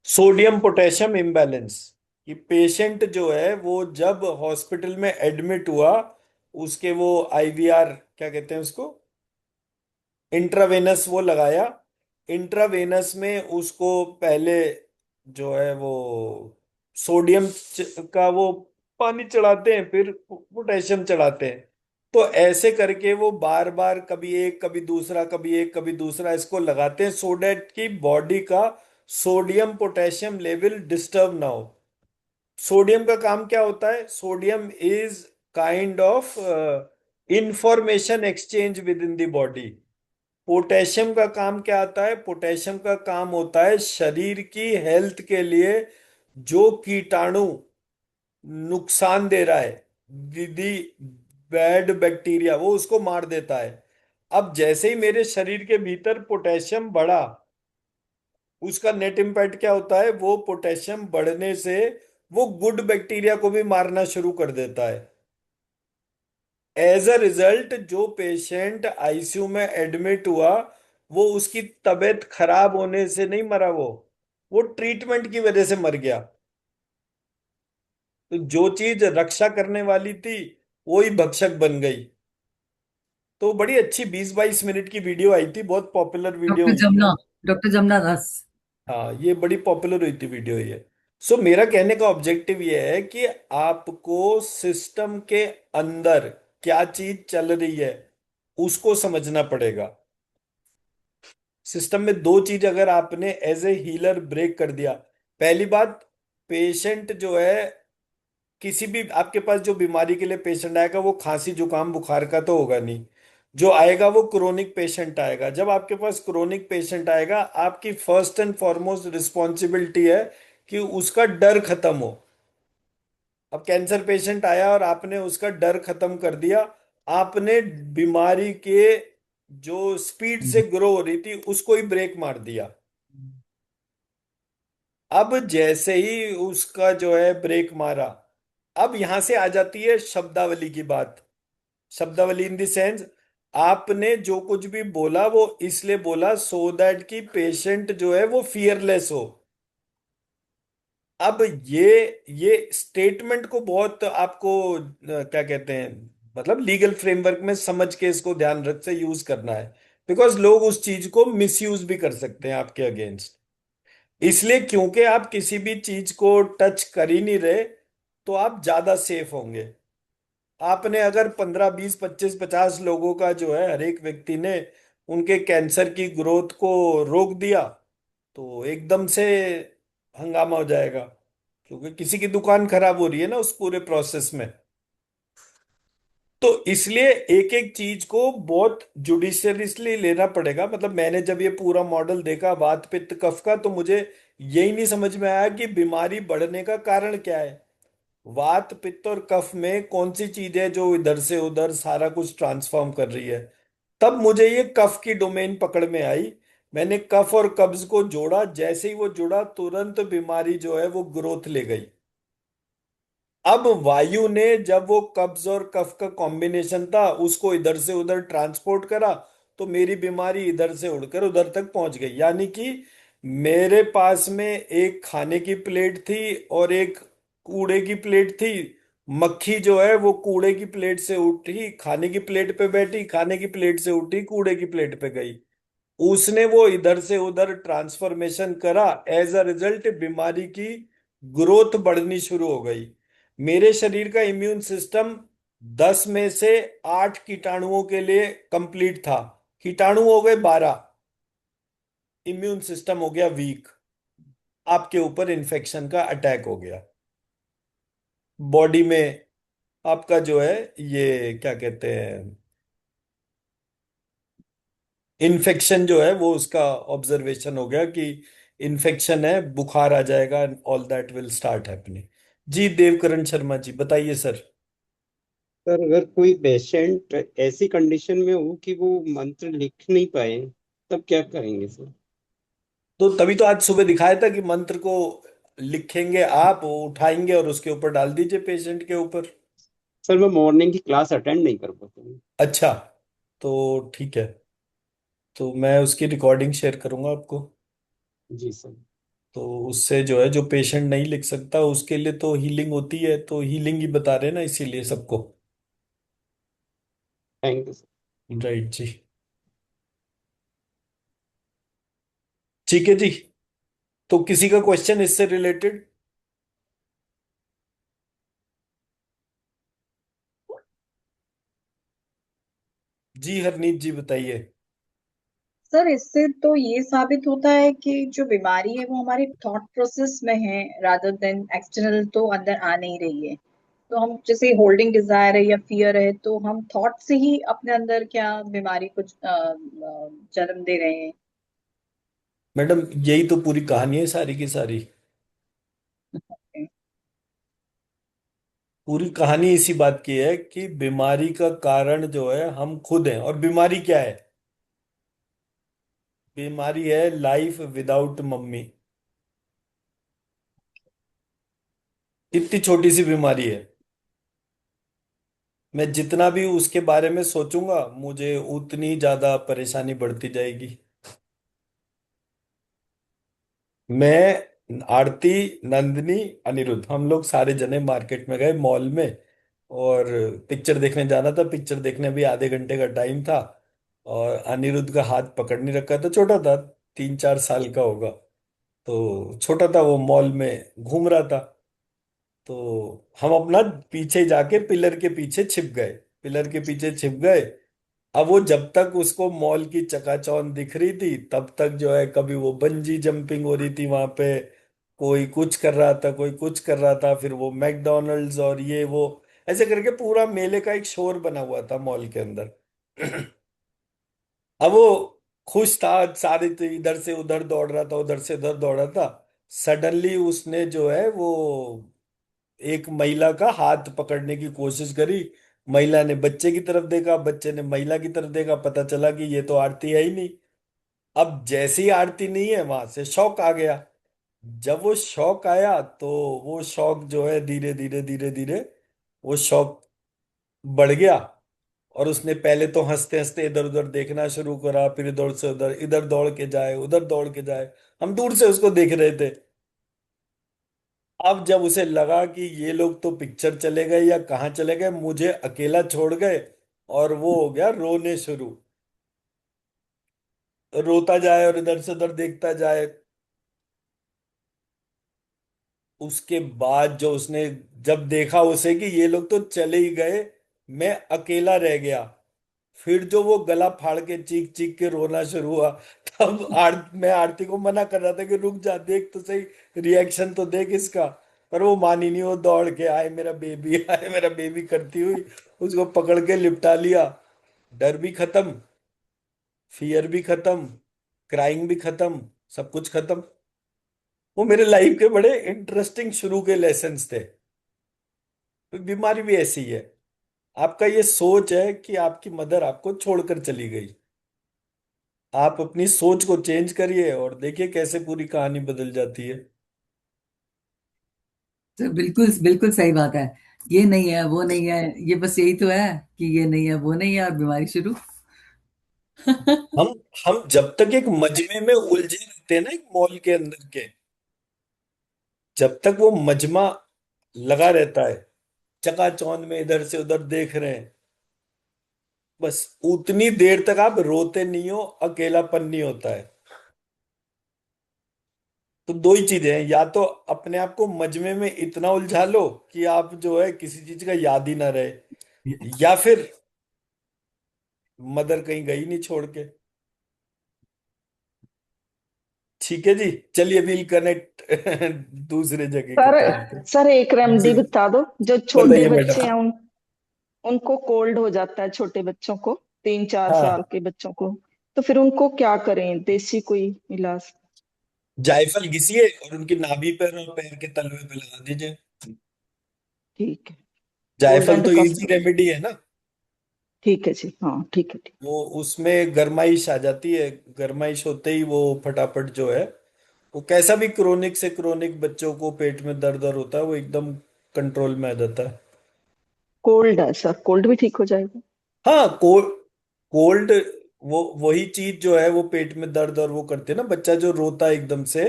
सोडियम पोटेशियम इम्बैलेंस। कि पेशेंट जो है वो जब हॉस्पिटल में एडमिट हुआ, उसके वो आईवीआर क्या कहते हैं उसको, इंट्रावेनस वो लगाया। इंट्रावेनस में उसको पहले जो है वो सोडियम का वो पानी चढ़ाते हैं, फिर पोटेशियम चढ़ाते हैं। तो ऐसे करके वो बार बार कभी एक कभी दूसरा, कभी एक कभी दूसरा इसको लगाते हैं, सो डेट कि बॉडी का सोडियम पोटेशियम लेवल डिस्टर्ब ना हो। सोडियम का काम क्या होता है? Sodium is kind of information exchange with in the body. Potassium का काम क्या आता है? पोटेशियम का काम होता है शरीर की हेल्थ के लिए, जो कीटाणु नुकसान दे रहा है, दीदी बैड बैक्टीरिया, वो उसको मार देता है। अब जैसे ही मेरे शरीर के भीतर पोटेशियम बढ़ा, उसका नेट इम्पैक्ट क्या होता है? वो पोटेशियम बढ़ने से वो गुड बैक्टीरिया को भी मारना शुरू कर देता है। एज अ रिजल्ट जो पेशेंट आईसीयू में एडमिट हुआ, वो उसकी तबीयत खराब होने से नहीं मरा, वो ट्रीटमेंट की वजह से मर गया। तो जो चीज रक्षा करने वाली थी वो ही भक्षक बन गई। तो बड़ी अच्छी 20-22 मिनट की वीडियो आई थी, बहुत पॉपुलर वीडियो डॉक्टर हुई थी। जमुना, डॉक्टर जमुना दास। हाँ ये बड़ी पॉपुलर हुई थी वीडियो ये। सो मेरा कहने का ऑब्जेक्टिव ये है कि आपको सिस्टम के अंदर क्या चीज चल रही है उसको समझना पड़ेगा। सिस्टम में दो चीज अगर आपने एज ए हीलर ब्रेक कर दिया। पहली बात, पेशेंट जो है, किसी भी आपके पास जो बीमारी के लिए पेशेंट आएगा वो खांसी जुकाम बुखार का तो होगा नहीं। जो आएगा वो क्रोनिक पेशेंट आएगा। जब आपके पास क्रोनिक पेशेंट आएगा, आपकी फर्स्ट एंड फॉरमोस्ट रिस्पॉन्सिबिलिटी है कि उसका डर खत्म हो। अब कैंसर पेशेंट आया और आपने उसका डर खत्म कर दिया। आपने बीमारी के जो स्पीड से ग्रो हो रही थी उसको ही ब्रेक मार दिया। अब जैसे ही उसका जो है ब्रेक मारा, अब यहां से आ जाती है शब्दावली की बात। शब्दावली इन द सेंस, आपने जो कुछ भी बोला वो इसलिए बोला सो दैट कि पेशेंट जो है वो फियरलेस हो। अब ये स्टेटमेंट को बहुत आपको क्या कहते हैं, मतलब लीगल फ्रेमवर्क में समझ के इसको ध्यान रख से यूज करना है। बिकॉज लोग उस चीज को मिसयूज भी कर सकते हैं आपके अगेंस्ट। इसलिए क्योंकि आप किसी भी चीज को टच कर ही नहीं रहे, तो आप ज्यादा सेफ होंगे। आपने अगर 15 20 25 50 लोगों का जो है, हर एक व्यक्ति ने उनके कैंसर की ग्रोथ को रोक दिया, तो एकदम से हंगामा हो जाएगा। क्योंकि किसी की दुकान खराब हो रही है ना उस पूरे प्रोसेस में। तो इसलिए एक एक चीज को बहुत जुडिशियसली लेना पड़ेगा। मतलब मैंने जब ये पूरा मॉडल देखा वात पित्त कफ का, तो मुझे यही नहीं समझ में आया कि बीमारी बढ़ने का कारण क्या है। वात पित्त और कफ में कौन सी चीज है जो इधर से उधर सारा कुछ ट्रांसफॉर्म कर रही है। तब मुझे ये कफ की डोमेन पकड़ में आई। मैंने कफ और कब्ज को जोड़ा, जैसे ही वो जुड़ा तुरंत बीमारी जो है वो ग्रोथ ले गई। अब वायु ने जब वो कब्ज और कफ का कॉम्बिनेशन था उसको इधर से उधर ट्रांसपोर्ट करा, तो मेरी बीमारी इधर से उड़कर उधर तक पहुंच गई। यानी कि मेरे पास में एक खाने की प्लेट थी और एक कूड़े की प्लेट थी। मक्खी जो है वो कूड़े की प्लेट से उठी, खाने की प्लेट पे बैठी, खाने की प्लेट से उठी, कूड़े की प्लेट पे गई। उसने वो इधर से उधर ट्रांसफॉर्मेशन करा। एज अ रिजल्ट बीमारी की ग्रोथ बढ़नी शुरू हो गई। मेरे शरीर का इम्यून सिस्टम 10 में से 8 कीटाणुओं के लिए कंप्लीट था। कीटाणु हो गए 12, इम्यून सिस्टम हो गया वीक। आपके ऊपर इन्फेक्शन का अटैक हो गया। बॉडी में आपका जो है, ये क्या कहते हैं, इन्फेक्शन जो है वो उसका ऑब्जर्वेशन हो गया कि इन्फेक्शन है, बुखार आ जाएगा, all that will start happening. जी देवकरण शर्मा जी बताइए सर। सर अगर कोई पेशेंट ऐसी कंडीशन में हो कि वो मंत्र लिख नहीं पाए, तब क्या करेंगे सर? तो तभी तो आज सुबह दिखाया था कि मंत्र को लिखेंगे आप, वो उठाएंगे और उसके ऊपर डाल दीजिए पेशेंट के ऊपर। सर मैं मॉर्निंग की क्लास अटेंड नहीं कर पाता हूँ। अच्छा, तो ठीक है, तो मैं उसकी रिकॉर्डिंग शेयर करूंगा आपको। जी सर। तो उससे जो है, जो पेशेंट नहीं लिख सकता उसके लिए तो हीलिंग होती है, तो हीलिंग ही बता रहे हैं ना इसीलिए सबको। Thank you sir. राइट जी। ठीक है जी। तो किसी का क्वेश्चन इससे रिलेटेड? जी हरनीत जी बताइए। सर इससे तो ये साबित होता है कि जो बीमारी है वो हमारे थॉट प्रोसेस में है, रादर देन एक्सटर्नल तो अंदर आ नहीं रही है। तो हम जैसे होल्डिंग डिजायर है या फियर है, तो हम थॉट से ही अपने अंदर क्या बीमारी को जन्म दे रहे हैं। मैडम यही तो पूरी कहानी है सारी की सारी। पूरी कहानी इसी बात की है कि बीमारी का कारण जो है हम खुद हैं। और बीमारी क्या है? बीमारी है लाइफ विदाउट मम्मी। इतनी छोटी सी बीमारी है। मैं जितना भी उसके बारे में सोचूंगा मुझे उतनी ज्यादा परेशानी बढ़ती जाएगी। मैं, आरती, नंदनी, अनिरुद्ध, हम लोग सारे जने मार्केट में गए, मॉल में। और पिक्चर देखने जाना था। पिक्चर देखने भी आधे घंटे का टाइम था। और अनिरुद्ध का हाथ पकड़ नहीं रखा था, छोटा था, 3 4 साल का होगा। तो छोटा था, वो मॉल में घूम रहा था। तो हम अपना पीछे जाके पिलर के पीछे छिप गए। पिलर के पीछे छिप गए। अब वो जब तक उसको मॉल की चकाचौंध दिख रही थी तब तक जो है कभी वो बंजी जंपिंग हो रही थी वहां पे, कोई कुछ कर रहा था, कोई कुछ कर रहा था, फिर वो मैकडॉनल्ड्स और ये वो ऐसे करके पूरा मेले का एक शोर बना हुआ था मॉल के अंदर। अब वो खुश था, सारे तो इधर से उधर दौड़ रहा था, उधर से उधर दौड़ रहा था। सडनली उसने जो है वो एक महिला का हाथ पकड़ने की कोशिश करी। महिला ने बच्चे की तरफ देखा, बच्चे ने महिला की तरफ देखा, पता चला कि ये तो आरती है ही नहीं। अब जैसी ही आरती नहीं है वहां से शौक आ गया। जब वो शौक आया तो वो शौक जो है धीरे धीरे धीरे धीरे वो शौक बढ़ गया। और उसने पहले तो हंसते हंसते इधर उधर देखना शुरू करा, फिर इधर से उधर, इधर दौड़ के जाए, उधर दौड़ के जाए। हम दूर से उसको देख रहे थे। अब जब उसे लगा कि ये लोग तो पिक्चर चले गए या कहाँ चले गए, मुझे अकेला छोड़ गए, और वो हो गया रोने शुरू। रोता जाए और इधर से उधर देखता जाए। उसके बाद जो उसने जब देखा उसे कि ये लोग तो चले ही गए, मैं अकेला रह गया, फिर जो वो गला फाड़ के चीख चीख के रोना शुरू हुआ। तब मैं आरती को मना कर रहा था कि रुक जा, देख तो सही, रिएक्शन तो देख इसका। पर वो मानी नहीं, वो दौड़ के आए मेरा बेबी, आए मेरा बेबी करती हुई उसको पकड़ के लिपटा लिया। डर भी खत्म, फियर भी खत्म, क्राइंग भी खत्म, सब कुछ खत्म। वो मेरे लाइफ के बड़े इंटरेस्टिंग शुरू के लेसन्स थे। बीमारी भी ऐसी ही है। आपका ये सोच है कि आपकी मदर आपको छोड़कर चली गई, आप अपनी सोच को चेंज करिए और देखिए कैसे पूरी कहानी बदल जाती है। तो बिल्कुल बिल्कुल सही बात है। ये नहीं है वो नहीं है, ये बस यही तो है कि ये नहीं है वो नहीं है और बीमारी शुरू। हम हम जब तक एक मजमे में उलझे रहते हैं ना, एक मॉल के अंदर के, जब तक वो मजमा लगा रहता है, चकाचौंध में इधर से उधर देख रहे हैं, बस उतनी देर तक आप रोते नहीं हो, अकेलापन नहीं होता है। तो दो ही चीजें हैं, या तो अपने आप को मजमे में इतना उलझा लो कि आप जो है किसी चीज का याद ही ना रहे, या फिर मदर कहीं गई नहीं छोड़ के। ठीक है जी, चलिए विल कनेक्ट दूसरे जगह के सर टाइम पे। सर एक जी रेमेडी बता दो। जो छोटे बताइए बच्चे मैडम। हैं उनको कोल्ड हो जाता है, छोटे बच्चों को, 3-4 साल हाँ, के बच्चों को। तो फिर उनको क्या करें, देसी कोई इलाज? जायफल घिसिए और उनकी नाभि पर और पैर के तलवे पे लगा दीजिए। ठीक है। कोल्ड जायफल एंड तो कफ। इजी रेमेडी है ना। ठीक है जी, हाँ ठीक है, ठीक। वो उसमें गरमाइश आ जाती है, गरमाइश होते ही वो फटाफट जो है, वो कैसा भी क्रोनिक से क्रोनिक बच्चों को पेट में दर्द दर्द होता है वो एकदम कंट्रोल में आ जाता है। कोल्ड है सर, कोल्ड भी ठीक हो जाएगा? हाँ, कोल्ड वो वही चीज जो है वो पेट में दर्द और वो करते हैं ना, बच्चा जो रोता है एकदम से,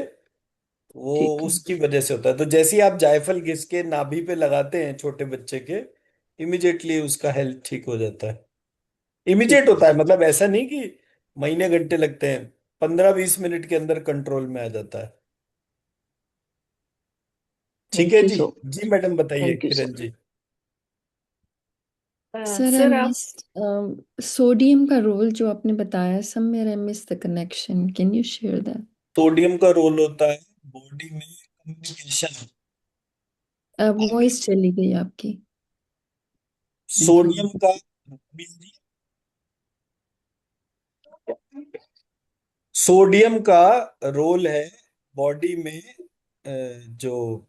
वो ठीक है। उसकी वजह से होता है। तो जैसे ही आप जायफल घिस के नाभि पे लगाते हैं छोटे बच्चे के, इमिजिएटली उसका हेल्थ ठीक हो जाता है। इमिजिएट ठीक है होता है, सर। मतलब ऐसा नहीं कि महीने घंटे लगते हैं, 15-20 मिनट के अंदर कंट्रोल में आ जाता है। ठीक है थैंक यू जी। सो जी मच। मैडम बताइए थैंक यू किरण सर। जी। सर आई सर आप मिस्ड सोडियम का रोल जो आपने बताया, somewhere I miss the connection, can you share that? Sodium का रोल होता है बॉडी में कम्युनिकेशन। वॉइस चली गई आपकी। सोडियम का सोडियम का रोल है बॉडी में, जो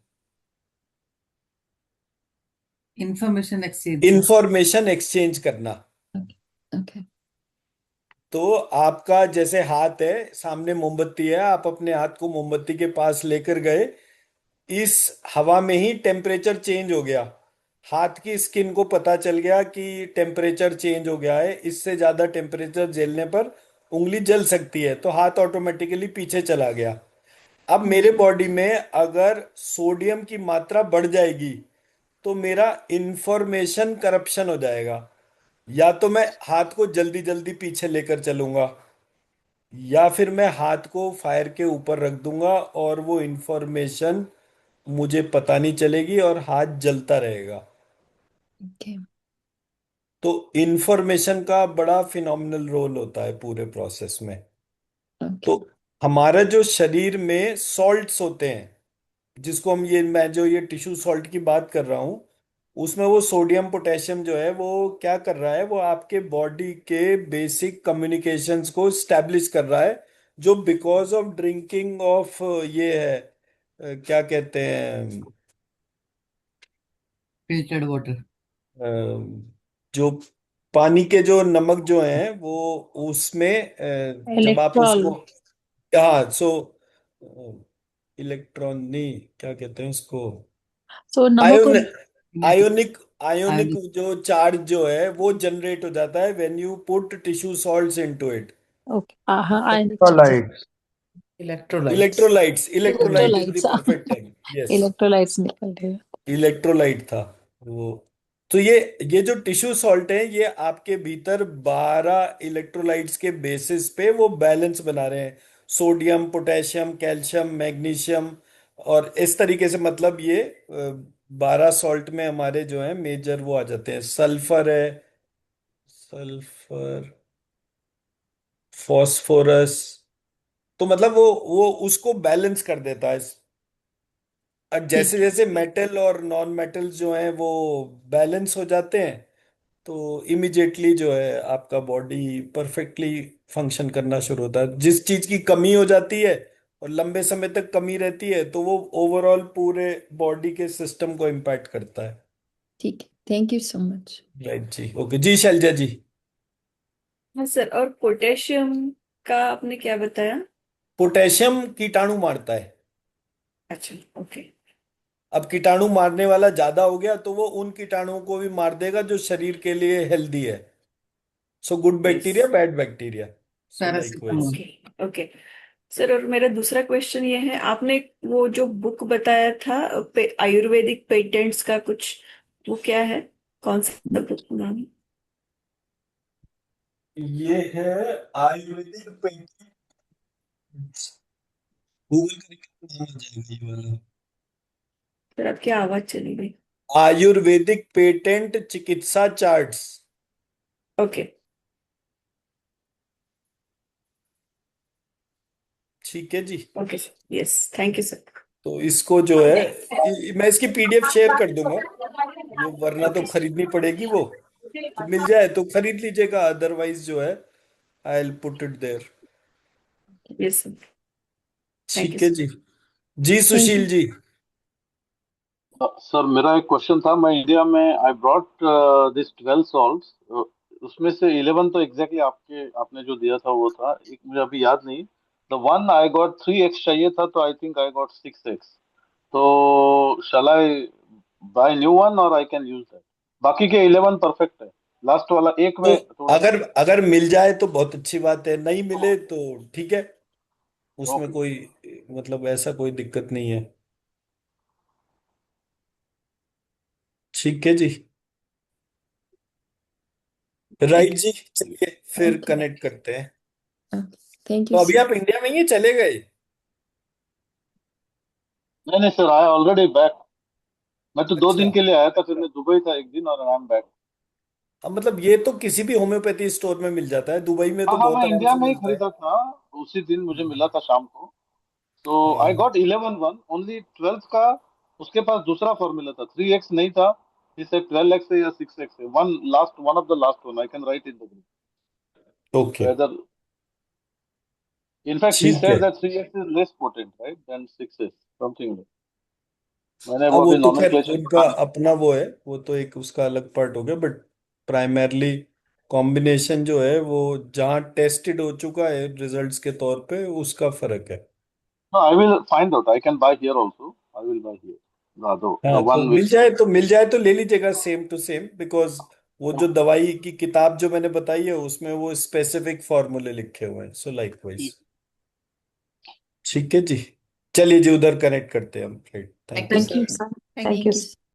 इंफॉर्मेशन एक्सचेंज का। इंफॉर्मेशन एक्सचेंज करना। ओके। तो आपका जैसे हाथ है, सामने मोमबत्ती है, आप अपने हाथ को मोमबत्ती के पास लेकर गए, इस हवा में ही टेम्परेचर चेंज हो गया, हाथ की स्किन को पता चल गया कि टेम्परेचर चेंज हो गया है, इससे ज्यादा टेम्परेचर झेलने पर उंगली जल सकती है, तो हाथ ऑटोमेटिकली पीछे चला गया। अब मेरे अच्छा। बॉडी में अगर सोडियम की मात्रा बढ़ जाएगी तो मेरा इंफॉर्मेशन करप्शन हो जाएगा, या तो मैं हाथ को जल्दी जल्दी पीछे लेकर चलूंगा, या फिर मैं हाथ को फायर के ऊपर रख दूंगा और वो इंफॉर्मेशन मुझे पता नहीं चलेगी और हाथ जलता रहेगा। ओके। तो इंफॉर्मेशन का बड़ा फिनोमिनल रोल होता है पूरे प्रोसेस में। तो ओके। हमारा जो शरीर में सॉल्ट्स होते हैं, जिसको हम ये मैं जो ये टिश्यू सॉल्ट की बात कर रहा हूँ, उसमें वो सोडियम पोटेशियम जो है वो क्या कर रहा है, वो आपके बॉडी के बेसिक कम्युनिकेशंस को स्टैब्लिश कर रहा है, जो बिकॉज ऑफ ड्रिंकिंग ऑफ ये है क्या कहते हैं, फिल्टर्ड वाटर। अ, जो पानी के जो नमक जो हैं वो उसमें जब आप इलेक्ट्रॉल। उसको, हाँ सो इलेक्ट्रॉन नहीं, क्या कहते हैं उसको, सो नमक आयोन और आयोनिक आयोनिक आयोनिक। जो चार्ज जो है वो जनरेट हो जाता है when you put tissue salts into it. Okay, हाँ, आयनिक चीजें। Electrolytes. Electrolytes. Electrolyte is the electrolytes. Perfect time, yes. Electrolytes निकल रहे हैं। इलेक्ट्रोलाइट था वो। तो ये जो टिश्यू सॉल्ट है ये आपके भीतर 12 इलेक्ट्रोलाइट्स के बेसिस पे वो बैलेंस बना रहे हैं, सोडियम पोटेशियम कैल्शियम मैग्नीशियम, और इस तरीके से मतलब ये 12 सॉल्ट में हमारे जो है मेजर वो आ जाते हैं, सल्फर है, सल्फर, फॉस्फोरस, तो मतलब वो उसको बैलेंस कर देता है। और जैसे ठीक है। जैसे मेटल और नॉन मेटल जो हैं वो बैलेंस हो जाते हैं, तो इमिजिएटली जो है आपका बॉडी परफेक्टली फंक्शन करना शुरू होता है। जिस चीज की कमी हो जाती है और लंबे समय तक कमी रहती है तो वो ओवरऑल पूरे बॉडी के सिस्टम को इम्पैक्ट करता है। ठीक है, thank you so much. Right जी, ओके जी, शैलजा जी। हाँ सर, और पोटेशियम का आपने क्या बताया? पोटेशियम कीटाणु मारता है। अच्छा, ओके। अब कीटाणु मारने वाला ज्यादा हो गया तो वो उन कीटाणुओं को भी मार देगा जो शरीर के लिए हेल्दी है। So good yes. Bacteria bad bacteria, so paracetamol. Likewise. Okay, okay. Sir, और मेरा दूसरा क्वेश्चन ये है, आपने वो जो बुक बताया था आयुर्वेदिक पेटेंट्स का कुछ, वो क्या है? कौन सा बुक नाम? ये है आयुर्वेदिक पेटेंट, गूगल करके नाम आ जाएगा ये वाला। सर, आपकी आवाज चली गई। आयुर्वेदिक पेटेंट चिकित्सा चार्ट्स। ओके। ठीक है जी। Okay sir, yes, thank you sir. तो इसको जो है मैं इसकी पीडीएफ शेयर कर दूंगा, वो वरना तो ओके सर। खरीदनी पड़ेगी वो, तो मिल जाए तो खरीद लीजिएगा, अदरवाइज जो है I will put it there. Yes sir, thank you ठीक है सर। जी। जी thank you. Sushil ji. Sir मेरा एक क्वेश्चन था। मैं इंडिया में आई ब्रॉट दिस 12 सॉल्ट्स, उसमें से 11 तो एग्जैक्टली आपने जो दिया था वो था, एक मुझे अभी याद नहीं। The one I got 3x चाहिए था, तो I think I got 6x। तो शैल आई बाय न्यू वन और आई कैन यूज दैट? बाकी के 11 परफेक्ट है, लास्ट वाला एक तो में थोड़ा सा। अगर अगर मिल जाए तो बहुत अच्छी बात है, नहीं मिले तो ठीक है, उसमें ओके। कोई मतलब ऐसा कोई दिक्कत नहीं है। ठीक है जी। राइट ठीक जी, चलिए है। फिर ओके। कनेक्ट करते हैं। थैंक तो यू अभी सर। आप इंडिया में ही हैं, चले गए? नहीं नहीं सर, आई ऑलरेडी बैक। मैं तो दो अच्छा, दिन के लिए आया था, फिर मैं दुबई था एक दिन, और आई एम बैक। अब मतलब ये तो किसी भी होम्योपैथी स्टोर में मिल जाता है, दुबई में हाँ तो हाँ, बहुत मैं आराम इंडिया से में ही मिलता है। खरीदा था। उसी दिन मुझे मिला था शाम को। तो आई हाँ, गॉट 11 वन, ओनली 12 का उसके पास दूसरा फॉर्मूला था, 3x नहीं था। ही सेड 12x है या 6x है, one last, one of the last one, I can write in the group okay, whether. In fact ही ठीक है। Said that 3x is less potent right than 6x, something like. मैंने अब वो वो अभी तो खैर नॉमेनक्लेचर उनका पता नहीं। अपना वो है, वो तो एक उसका अलग पार्ट हो गया, बट प्राइमरली कॉम्बिनेशन जो है वो जहाँ टेस्टेड हो चुका है रिजल्ट्स के तौर पे, उसका फर्क है। No, I will find out, I can buy here also, I will buy here हाँ, द तो वन विच। मिल जाए तो ले लीजिएगा सेम टू सेम, बिकॉज वो जो दवाई की किताब जो मैंने बताई है उसमें वो स्पेसिफिक फॉर्मूले लिखे हुए हैं, सो लाइकवाइज। ठीक है जी, चलिए जी उधर कनेक्ट करते हैं हम, right, thank thank you you. Thank sir. You sir. Thank thank you you. Sir.